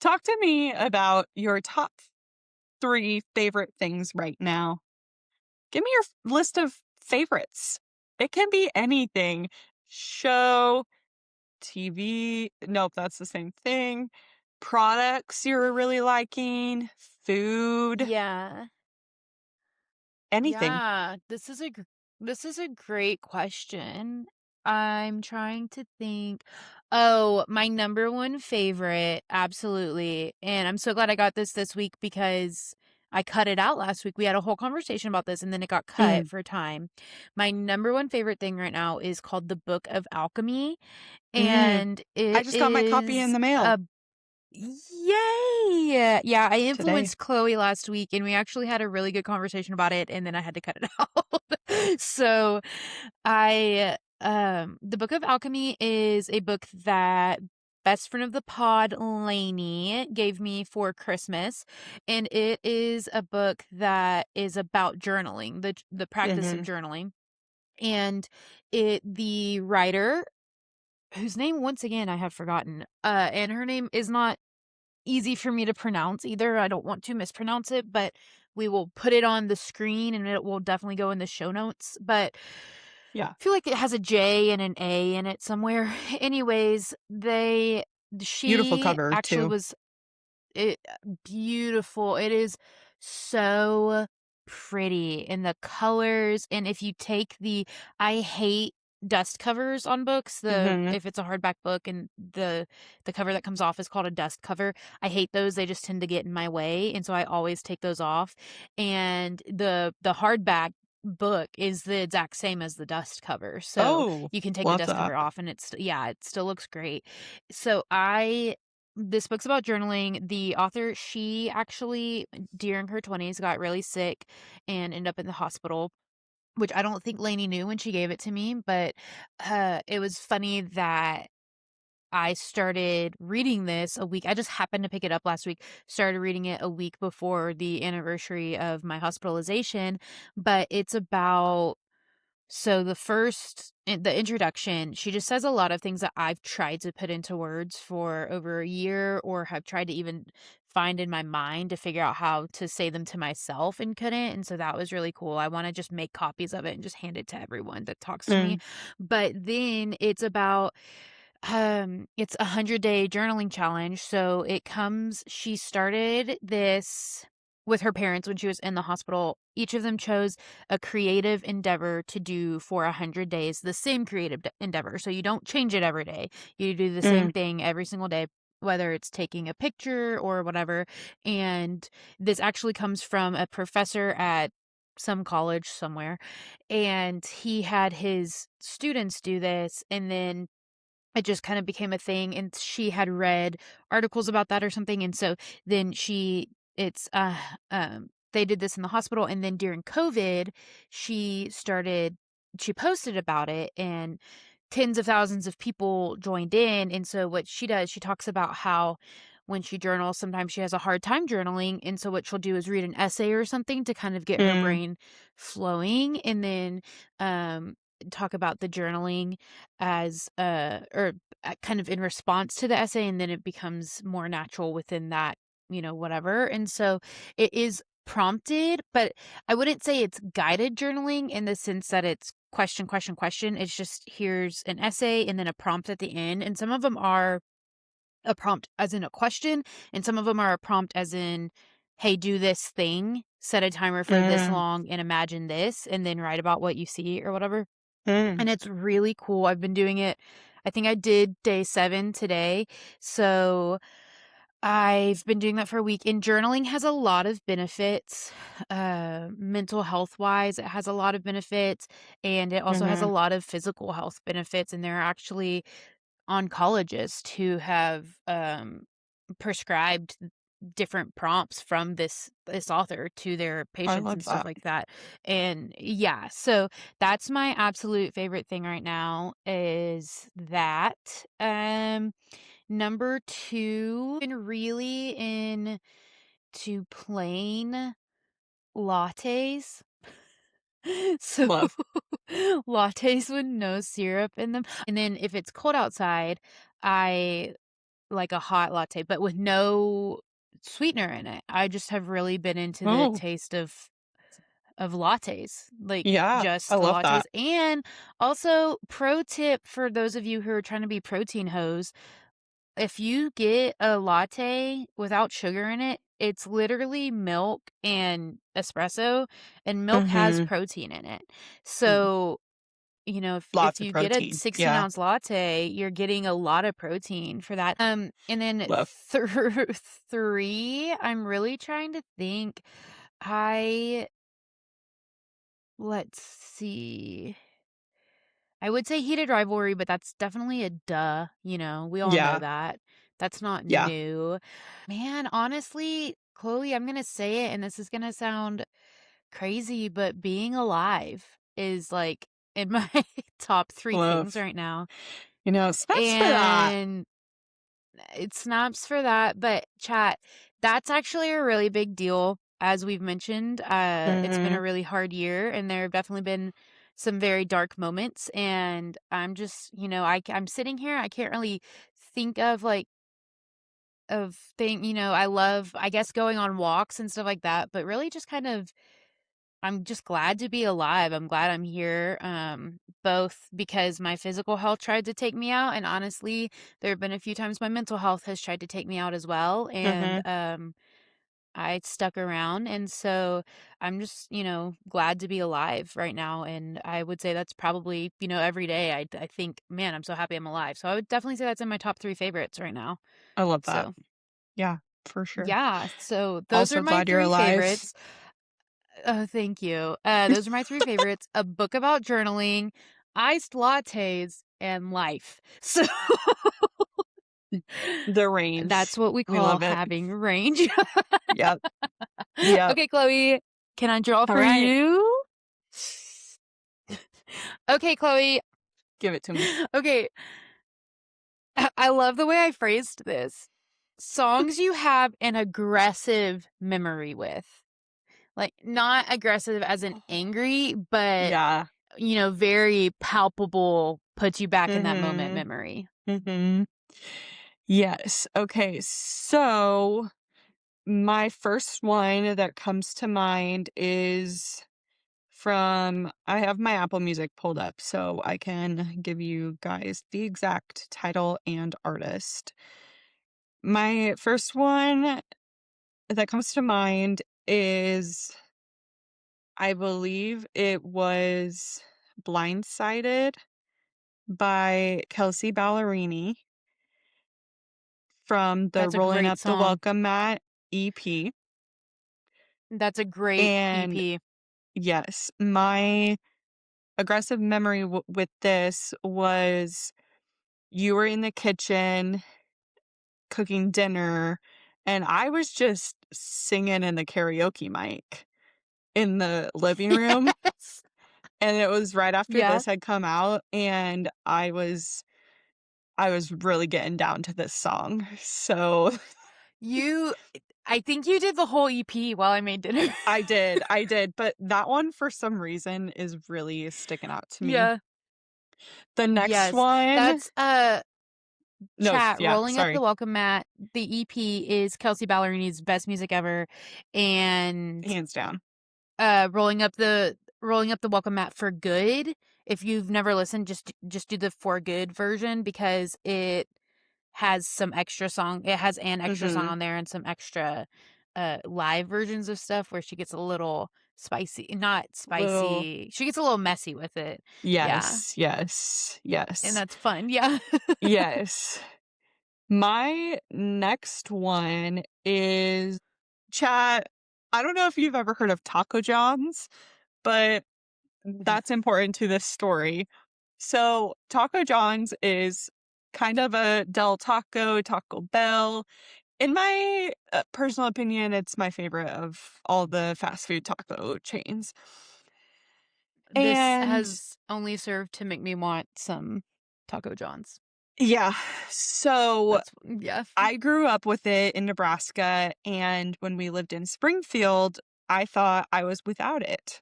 Talk to me about your top 3 favorite things right now. Give me your list of favorites. It can be anything. Show, TV. Nope, that's the same thing. Products you're really liking, food, Yeah. anything. Yeah, this is a great question. I'm trying to think. Oh, my number one favorite, absolutely. And I'm so glad I got this week because I cut it out last week. We had a whole conversation about this and then it got cut Mm, for time. My number one favorite thing right now is called the Book of Alchemy, mm. and I it just got my copy in is the mail a yay! Yeah, I today. influenced Chloe last week, and we actually had a really good conversation about it, and then I had to cut it out. So, the Book of Alchemy is a book that best friend of the pod, Lainey, gave me for Christmas, and it is a book that is about journaling, the practice of Mhm. journaling. And the writer, whose name once again I have forgotten, and her name is not easy for me to pronounce either. I don't want to mispronounce it, but we will put it on the screen and it will definitely go in the show notes. But Yeah. I feel like it has a J and an A in it somewhere. Anyways, Beautiful she cover actually too. was it beautiful. It is so pretty, and the colors, and if you take I hate dust covers on books, Mhm. if it's a hardback book and the cover that comes off is called a dust cover, I hate those, they just tend to get in my way, and so I always take those off, and the hardback book is the exact same as the dust cover, so Oh, you can take the love dust that. cover off and yeah, it still looks great. So I this book's about journaling. The author, she actually, during her 20s, got really sick and ended up in the hospital, which I don't think Lainey knew when she gave it to me, but it was funny that I started reading this a week. I just happened to pick it up last week, started reading it a week before the anniversary of my hospitalization, but it's about the introduction, she just says a lot of things that I've tried to put into words for over a year or have tried to even find in my mind to figure out how to say them to myself and couldn't. And so that was really cool. I want to just make copies of it and just hand it to everyone that talks to me. Mm, But then it's a 100-day journaling challenge. So she started this with her parents when she was in the hospital. Each of them chose a creative endeavor to do for 100 days, the same creative endeavor. So you don't change it every day. You do the mm, same thing every single day, whether it's taking a picture or whatever. And this actually comes from a professor at some college somewhere. And he had his students do this. And then it just kind of became a thing, and she had read articles about that or something, and so then they did this in the hospital, and then during COVID, she posted about it, and tens of thousands of people joined in, and so what she does, she talks about how when she journals, sometimes she has a hard time journaling, and so what she'll do is read an essay or something to kind of get her mm, brain flowing, and then, um, talk about the journaling as, kind of in response to the essay, and then it becomes more natural within that, whatever, and so it is prompted, but I wouldn't say it's guided journaling in the sense that it's question, question, question. It's just here's an essay and then a prompt at the end. And some of them are a prompt as in a question, and some of them are a prompt as in, hey, do this thing, set a timer for this Mm, long, and imagine this, and then write about what you see or whatever. mm, And it's really cool. I've been doing it. I think I did day 7 today. So I've been doing that for a week, and journaling has a lot of benefits, mental health wise. It has a lot of benefits, and it also has a mhm. lot of physical health benefits. And there are actually oncologists who have prescribed different prompts from this author to their I patients love and stuff that. like that. And yeah, so that's my absolute favorite thing right now is that. Number 2, been really into plain lattes. So Love. lattes with no syrup in them. And then if it's cold outside, I like a hot latte, but with no sweetener in it. I just have really been into the Oh, taste of lattes, like yeah, I just love lattes. that. And also, pro tip for those of you who are trying to be protein hoes, if you get a latte without sugar in it, it's literally milk and espresso, and milk has Mhm. protein in it. Mm, So, if lots of you get a protein. Yeah, 16-ounce latte, you're getting a lot of protein for that. And then love. 3, I'm really trying to think. I let's see. I would say heated rivalry, but that's definitely a duh, we all know Yeah, that. That's not yeah. new. Man, honestly, Chloe, I'm gonna say it, and this is gonna sound crazy, but being alive is like in my top 3 things Love. right now. Snaps for that. And it snaps for that, but chat, that's actually a really big deal. As we've mentioned, it's been Mhm, a really hard year, and there have definitely been some very dark moments. And I'm just, I'm sitting here, I can't really think of I love, I guess, going on walks and stuff like that, but really just kind of I'm just glad to be alive. I'm glad I'm here, both because my physical health tried to take me out, and honestly, there have been a few times my mental health has tried to take me out as well, and, mhm. I stuck around, and so I'm just, glad to be alive right now, and I would say that's probably, every day I think, "Man, I'm so happy I'm alive." So I would definitely say that's in my top 3 favorites right now. I love that. So, Yeah, for sure. yeah, so those are Also my glad you're 3 alive. favorites. Oh, thank you. Those are my 3 favorites: a book about journaling, iced lattes, and life. So The range. that's what we We call love it. having range. Yep, yep. Okay, Chloe, can I draw for Alright, you? Okay, Chloe. give it to me. Okay, I love the way I phrased this. Songs you have an aggressive memory with. Like, not aggressive as in angry, but Yeah. very palpable, puts you back in that moment Mhm, memory. mhm. Yes. Okay, so my first one that comes to mind is from I have my Apple Music pulled up so I can give you guys the exact title and artist. My first one that comes to mind is I believe it was Blindsided by Kelsey Ballerini from the That's a Rolling great Up the song. Welcome Mat EP. That's a great And EP. yes, my aggressive memory with this was you were in the kitchen cooking dinner, and I was just singing in the karaoke mic in the living room. Yes. And it was right after Yeah. this had come out, and I was really getting down to this song. So You I think you did the whole EP while I made dinner. I did, but that one for some reason is really sticking out to me. Yeah. The next Yes. one That's, no, chat, yeah, Rolling Up the sorry. Welcome Mat. The EP is Kelsey Ballerini's best music ever, and, Hands down. Rolling Up the Welcome Mat for Good If you've never listened, just do the For Good version because it has an extra song Mhm. on there and some extra live versions of stuff where she gets a little spicy, not Little spicy. She gets a little messy with it. Yeah. yes, yes, And yes, that's fun. Yeah. yes. My next one is chat. I don't know if you've ever heard of Taco John's, but that's important to this story. So, Taco John's is kind of a Del Taco, Taco Bell. In my personal opinion, it's my favorite of all the fast food taco chains. This And has only served to make me want some Taco John's. yeah, so Yeah. I grew up with it in Nebraska, and when we lived in Springfield, I thought I was without it.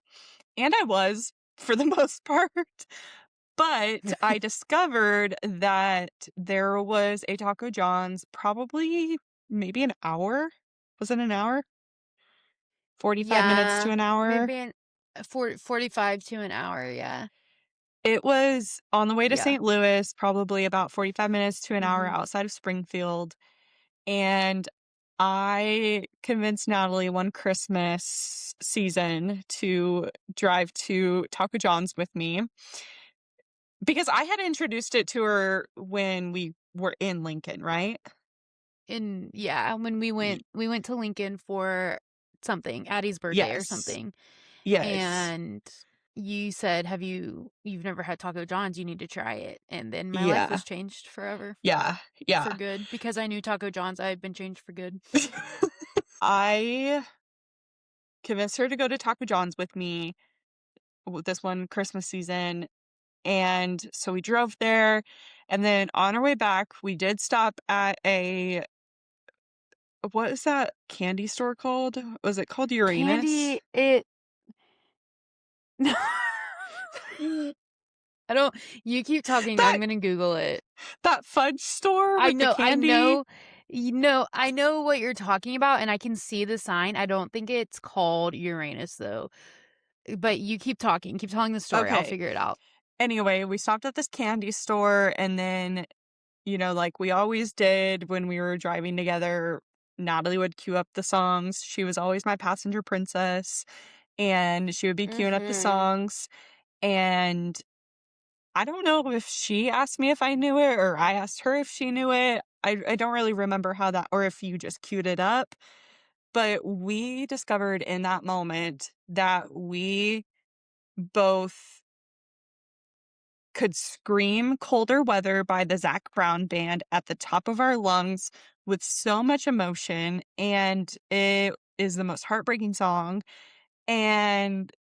And I was for the most part. But I discovered that there was a Taco John's probably maybe an hour. Was it an hour? 45 minutes to Yeah, an hour. maybe 45 to an hour, yeah. It was on the way to Yeah. St. Louis, probably about 45 minutes to an hour Mhm. outside of Springfield. And I convinced Natalie one Christmas season to drive to Taco John's with me because I had introduced it to her when we were in Lincoln, right? And yeah, when we went to Lincoln for something, Addie's birthday or Yes. something, Yes. and you said, you've never had Taco John's, you need to try it." And then my life Yeah. was changed forever Yeah. for Yeah. good because I knew Taco John's, I had been changed for good. I convinced her to go to Taco John's with me this one Christmas season. And so we drove there. And then on our way back, we did stop at what is that candy store called? Was it called Uranus? Candy, it I don't you keep talking, That I'm gonna Google it. that fudge store with the I candy? know, I know what you're talking about, and I can see the sign. I don't think it's called Uranus though. But you keep telling the story. I'll Okay. figure it out. Anyway, we stopped at this candy store and then, like we always did when we were driving together, Natalie would queue up the songs. She was always my passenger princess, and she would be queuing up the Mhm. songs. And I don't know if she asked me if I knew it or I asked her if she knew it. I don't really remember how that, or if you just queued it up. But we discovered in that moment that we both could scream Colder Weather by the Zac Brown Band at the top of our lungs with so much emotion, and it is the most heartbreaking song, and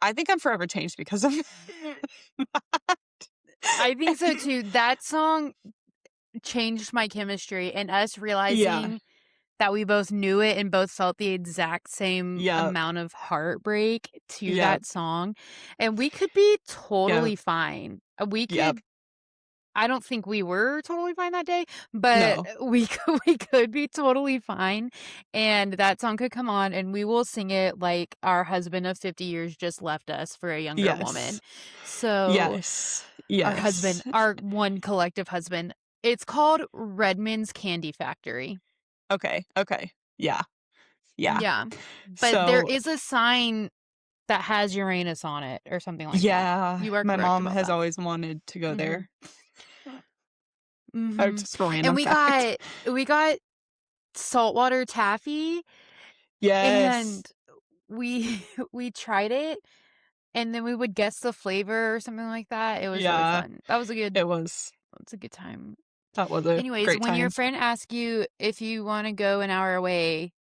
I think I'm forever changed because of I think so too. That song changed my chemistry and us Yeah. realizing that we both knew it and both felt the exact same Yep. amount of heartbreak to Yep. that song. And we could be Yep. totally fine. We Yep. could I don't think we were totally fine that day, but No. we could be totally fine, and that song could come on, and we will sing it like our husband of 50 years just left us for a younger woman. Yes. So, Yes. Yes. our one collective husband. It's called Redmond's Candy Factory. Okay. Okay. Yeah. Yeah. Yeah, but there So, is a sign that has Uranus on it or something like that. yeah, You are my correct mom about has that. always wanted to go Mhm. there. Mhm. Just a And random fact. we got saltwater taffy. Yes. And we we tried it, and then we would guess the flavor or something like that. It was really Yeah, fun. That was a good it was. It's a good time. That was a Anyways, great when your time. friend asks you if you wanna go an hour away,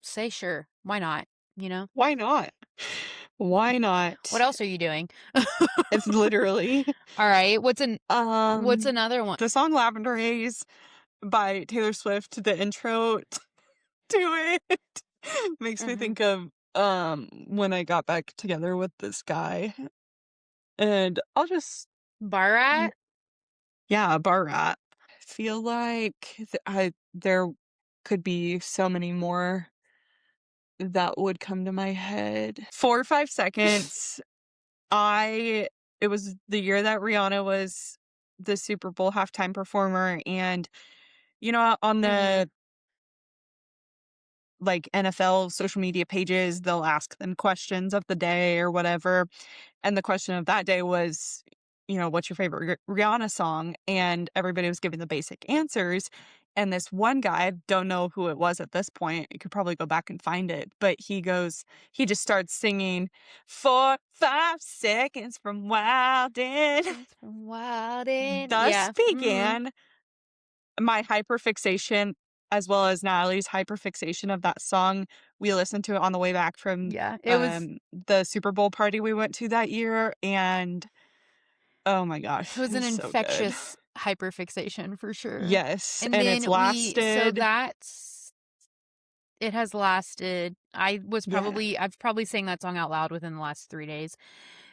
say sure. Why not? You know? Why not? Why What not? else are you doing? It's literally, Alright, what's um, another one? the song Lavender Haze by Taylor Swift, the intro to it makes me Mhm. think of, when I got back together with this guy, and I'll just Barat? yeah, bar rat. I feel like there could be so many more that would come to my head. 4 or 5 seconds. I it was the year that Rihanna was the Super Bowl halftime performer, and, on Mhm. the, like, NFL social media pages, they'll ask them questions of the day or whatever, and the question of that day was, "What's your favorite Rihanna song?" And everybody was giving the basic answers, and this one guy, don't know who it was at this point, you could probably go back and find it, but he just starts singing, 4, 5 seconds from Wildin'. It's from Wilden. Thus Yeah. Mhm. began my hyperfixation as well as Natalie's hyperfixation of that song. We listened to it on the way back from, Yeah. It was the Super Bowl party we went to that year, and oh my it gosh, was it an was so good. infectious hyperfixation for sure. Yes, And and it's then lasted. it has lasted. Yeah, I've probably sang that song out loud within the last 3 days.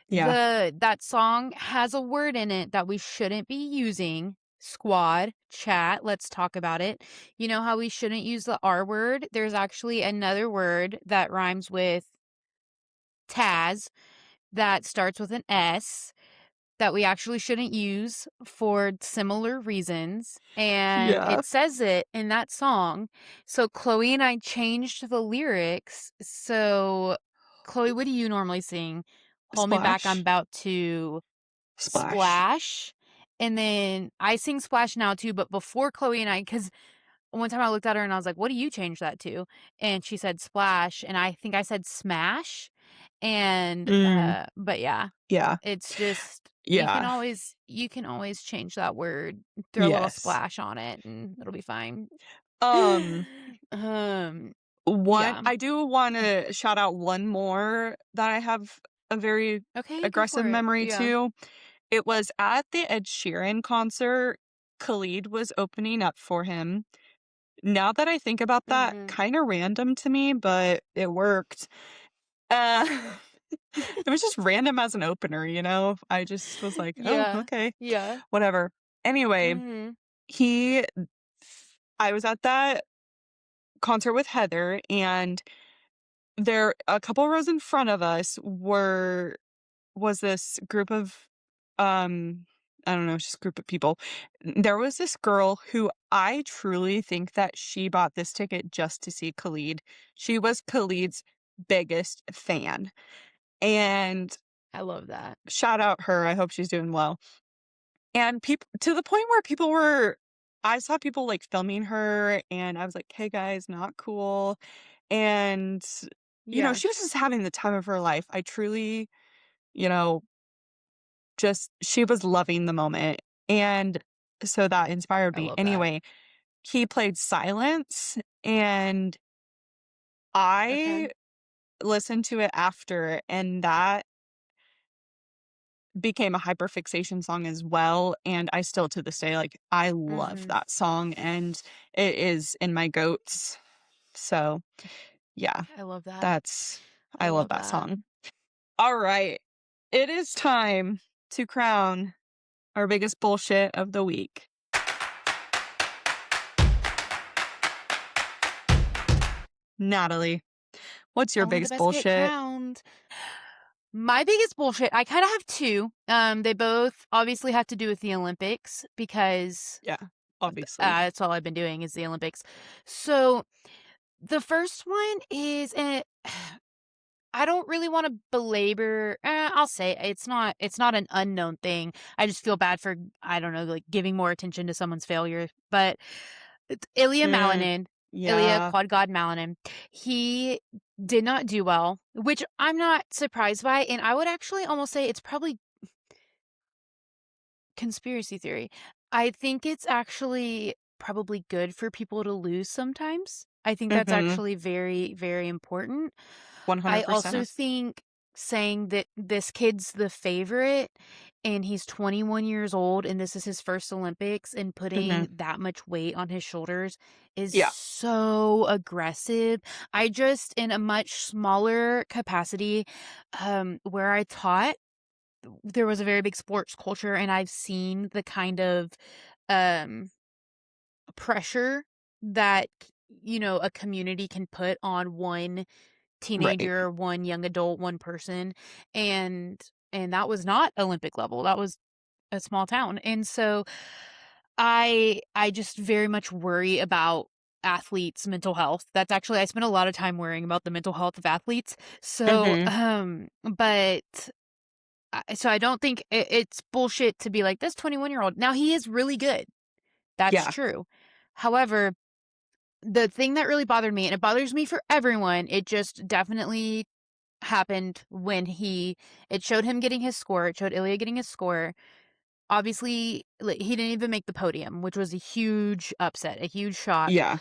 yeah. That song has a word in it that we shouldn't be using. Squad, chat, let's talk about it. You know how we shouldn't use the R word? There's actually another word that rhymes with Taz that starts with an S that we actually shouldn't use for similar reasons, and Yeah. it says it in that song. So Chloe and I changed the lyrics. So, Chloe, what do you normally sing? "Hold Me Back, I'm Splash, about to splash. splash," and then I sing "splash" now too, but before Chloe and I, because one time I looked at her and I was like, "What do you change that to?" And she said "splash," and I think I said "smash," and, Mm, but yeah. yeah, It's just yeah, you can always change that word, throw a little yes. splash on it, and it'll be fine. Um, Um, one yeah. I do wanna shout out one more that I have a very Okay, go aggressive for it. memory Yeah. to. It was at the Ed Sheeran concert. Khalid was opening up for him. Now that I think about that, Mhm. kinda random to me, but it worked. Uh, it was just random as an opener, you know? I just was like, "Oh, Yeah. okay, Yeah. whatever." Anyway, Mhm. he I was at that concert with Heather, and a couple rows in front of us was this group of, um, I don't know, just a group of people. There was this girl who I truly think that she bought this ticket just to see Khalid. She was Khalid's biggest fan, and I love that. shout out her, I hope she's doing well. And people to the point where I saw people, like, filming her, and I was like, "Hey, guys, not cool." And, Yeah. she was just having the time of her life. I truly, you know, just she was loving the moment, and so that inspired I me. love that. Anyway, he played Silence, and I Okay. listened to it after, and that became a hyperfixation song as well, and I still to this day, like, I love Mhm. that song, and it is in my goats. So, yeah, I love that. that's I I love love that that. song. Alright, it is time to crown our biggest bullshit of the week. Natalie, what's your Only the biggest best get bullshit? crowned. My biggest bullshit, I kinda have 2. They both obviously have to do with the Olympics because Yeah, obviously. that's all I've been doing is the Olympics. So, the first one is, I don't really wanna belabor I'll say it's not an unknown thing. I just feel bad for, I don't know, like, giving more attention to someone's failure, but it's Mm, Ilya yeah, Quad God Malinin. He did not do well, which I'm not surprised by, and I would actually almost say it's probably conspiracy theory. I think it's actually probably good for people to lose sometimes. I think that's mhm, actually very, very important. I also 100%. think saying that this kid's the favorite and he's 21 years old and this is his first Olympics and Mhm, putting that much weight on his shoulders is yeah, so aggressive. I just, in a much smaller capacity, where I taught, there was a very big sports culture and I've seen the kind of um pressure that a community can put on one right, teenager, one young adult, one person, and and that was not Olympic level. That was a small town. And so I just very much worry about athletes' mental health. That's actually I spend a lot of time worrying about the mental health of athletes. So, Mhm. but so I don't think it's bullshit to be like this 21-year-old. Now he is really good. That's Yeah. true. However, the thing that really bothered me, and it bothers me for everyone, it just definitely happened when it showed him getting his score. It showed Ilya getting his score. Obviously, he didn't even make the podium, which was a huge upset, a huge shock. Yeah.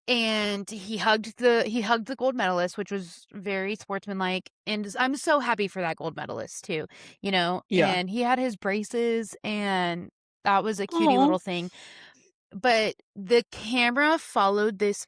And he hugged the gold medalist, which was very sportsmanlike. And I'm so happy for that gold medalist too, you know. Yeah. And he had his braces, and that was a cutie Oh. little thing. But the camera followed this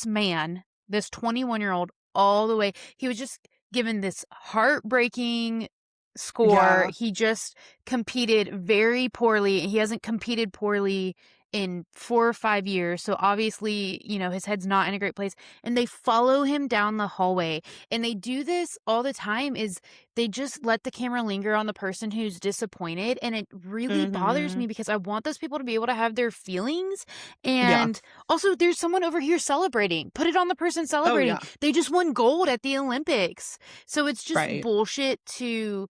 man, this 21-year-old, all the way. He was just given this heartbreaking score. Yeah. He just competed very poorly. He hasn't competed poorly in 4 or 5 years. So obviously, his head's not in a great place. And they follow him down the hallway. And they do this all the time is they just let the camera linger on the person who's disappointed, and it really bothers Mhm. me because I want those people to be able to have their feelings, Yeah. and also there's someone over here celebrating. Put it on the person Oh, celebrating. yeah. They just won gold at the Olympics. So it's just Right. bullshit to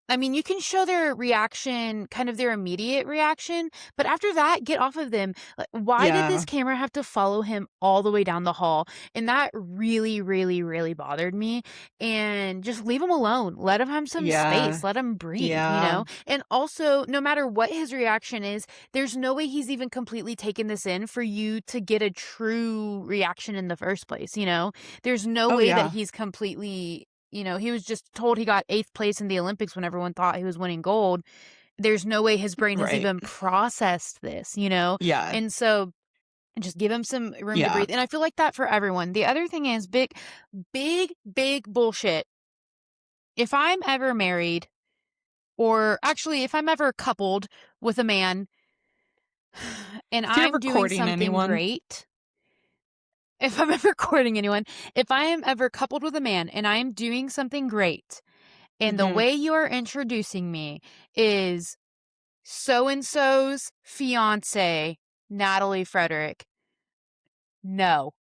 I mean, you can show their reaction, kind of their immediate reaction, but after that, get off of them. Like, why did this Yeah. camera have to follow him all the way down the hall? And that really, really, really bothered me. And just leave him alone. Let him have some Yeah. space. Let him breathe, you Yeah. know? And also, no matter what his reaction is, there's no way he's even completely taken this in for you to get a true reaction in the first place, you know? There's no Oh, way that yeah. he's completely he was just told he got 8th place in the Olympics when everyone thought he was winning gold. There's no way his brain has Right. even processed this, you know? Yeah. And so just give him some room to Yeah. breathe. And I feel like that for everyone. The other thing is big, big, big bullshit. If I'm ever married, or actually, if I'm ever coupled with a man and If you're I'm doing recording something anyone. great, if I'm ever courting anyone, if I am ever coupled with a man and I am doing something great, and the Mhm. way you are introducing me is so and so's fiance, Natalie Frederick. No,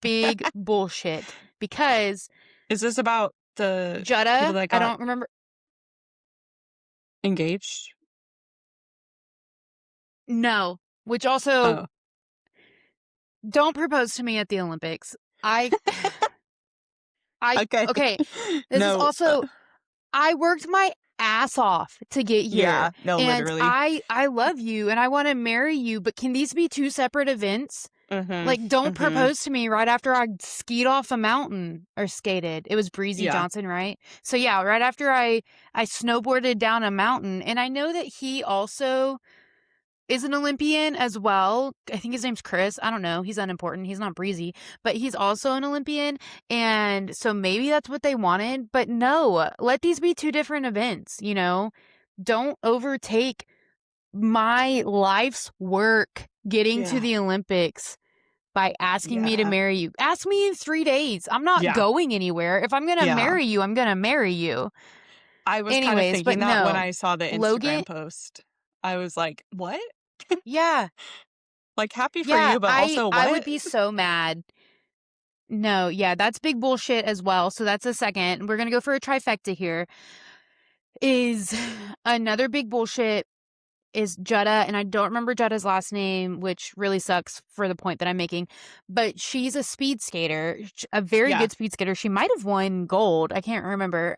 big bullshit. Because Is this about the people Jutta, that I got don't remember. engaged? No, which also Oh, don't propose to me at the Olympics. I, okay. okay. This is No, also I worked my ass off to get here, yeah, no, and literally. I love you and I want to marry you, but can these be two separate events? Mhm, Like, don't mhm. propose to me right after I skied off a mountain or skated. It was Breezy Yeah. Johnson, right? So yeah, right after I snowboarded down a mountain, and I know that he also is an Olympian as well. I think his name's Chris. I don't know. He's unimportant. He's not Breezy, but he's also an Olympian. And so maybe that's what they wanted. But no, let these be two different events, you know? Don't overtake my life's work getting to Yeah. the Olympics by asking me to Yeah. marry you. Ask me in 3 days. I'm not Yeah. going anywhere. If I'm gonna Yeah. marry you, I'm gonna marry you. I was kinda Anyways, but thinking that when no. I saw the Logan, Instagram post. I was like, "What?" yeah. Like, happy for Yeah, you, but I also I would what? be so mad. No, yeah, that's big bullshit as well. So that's a second. We're gonna go for a trifecta here. Is another big bullshit is Jutta, and I don't remember Jutta's last name, which really sucks for the point that I'm making. But she's a speed skater, a very Yeah. good speed skater. She might have won gold. I can't remember.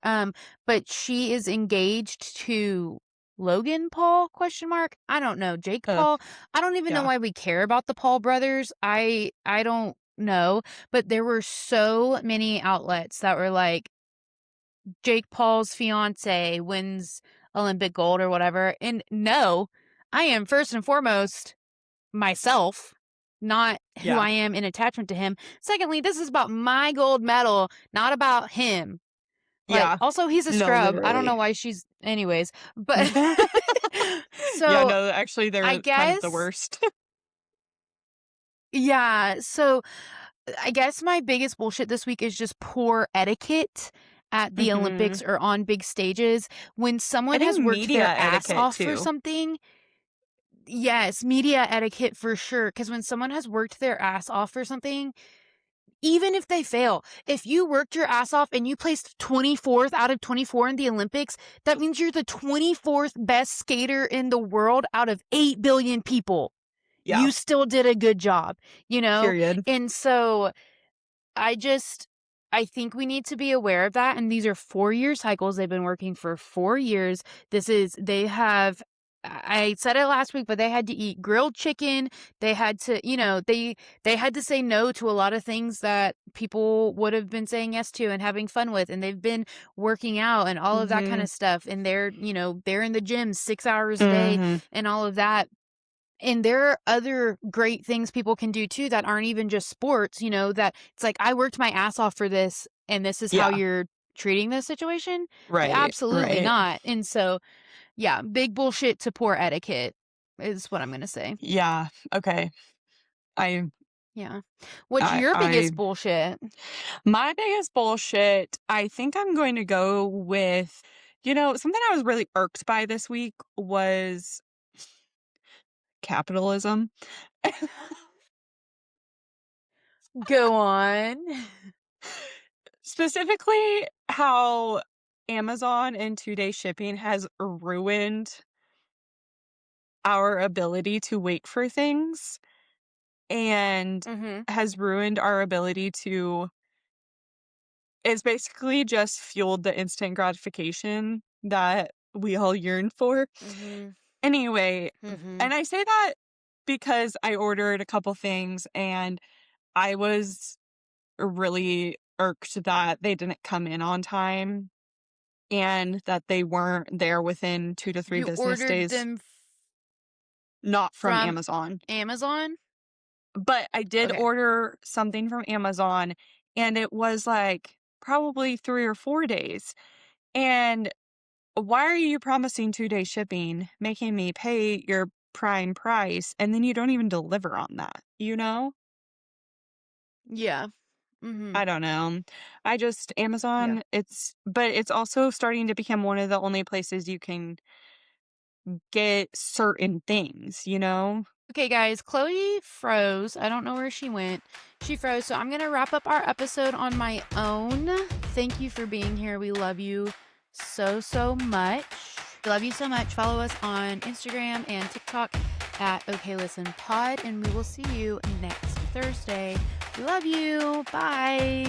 But she is engaged to Logan Paul? Question mark. I don't know. Jake Ugh, Paul. I don't even know yeah. why we care about the Paul brothers. I don't know. But there were so many outlets that were like Jake Paul's fiance wins Olympic gold or whatever. And no, I am first and foremost myself, not who Yeah. I am in attachment to him. Secondly, this is about my gold medal, not about him. Like, Yeah. also, he's a No, scrub. I don't know literally. why anyways, but Yeah, so no, actually, I they're kind of the guess, worst. yeah. So I guess my biggest bullshit this week is just poor etiquette at the Mhm. Olympics or on big stages, when I someone has think worked media their ass etiquette off for too. something. Yes, media etiquette for sure. Because when someone has worked their ass off for something, even if they fail, if you worked your ass off and you placed 24th out of 24 in the Olympics, that means you're the 24th best skater in the world out of 8 billion people. Yeah, You still did a good job, you know? period. And so I just I think we need to be aware of that, and these are 4-year cycles. They've been working for 4 years. They have I said it last week, but they had to eat grilled chicken. They had to, they had to say no to a lot of things that people would have been saying yes to and having fun with, and they've been working out and all of that kind Mhm. of stuff, and they're in the gym 6 hours a day Mhm. and all of that. And there are other great things people can do too that aren't even just sports, that it's like, I worked my ass off for this, and this is how Yeah. you're treating this situation. Right, Absolutely right. not. And so, yeah, big bullshit to poor etiquette is what I'm going to say. Yeah, okay. I Yeah. What's your I biggest bullshit? my biggest bullshit, I think I'm going to go with something I was really irked by this week was capitalism. Go on. Specifically, how Amazon and 2-day shipping has ruined our ability to wait for things and Mhm. has ruined our ability to it's basically just fueled the instant gratification that we all yearn for. Mhm. Anyway, Mhm. and I say that because I ordered a couple things and I was really irked that they didn't come in on time and that they weren't there within 2 to 3 You business ordered days, them not from from Amazon. Amazon? But I did Okay. order something from Amazon, and it was, like, probably 3 or 4 days. And why are you promising 2-day shipping, making me pay your prime price, and then you don't even deliver on that, you know? Yeah. Mhm. I don't know. I just Yeah. Amazon, it's also starting to become one of the only places you can get certain things, you know? Okay, guys, Chloe froze. I don't know where she went. She froze. So I'm going to wrap up our episode on my own. Thank you for being here. We love you so, so much. We love you so much. Follow us on Instagram and TikTok at Okay Listen Pod, and we will see you next Thursday. We love you. Bye.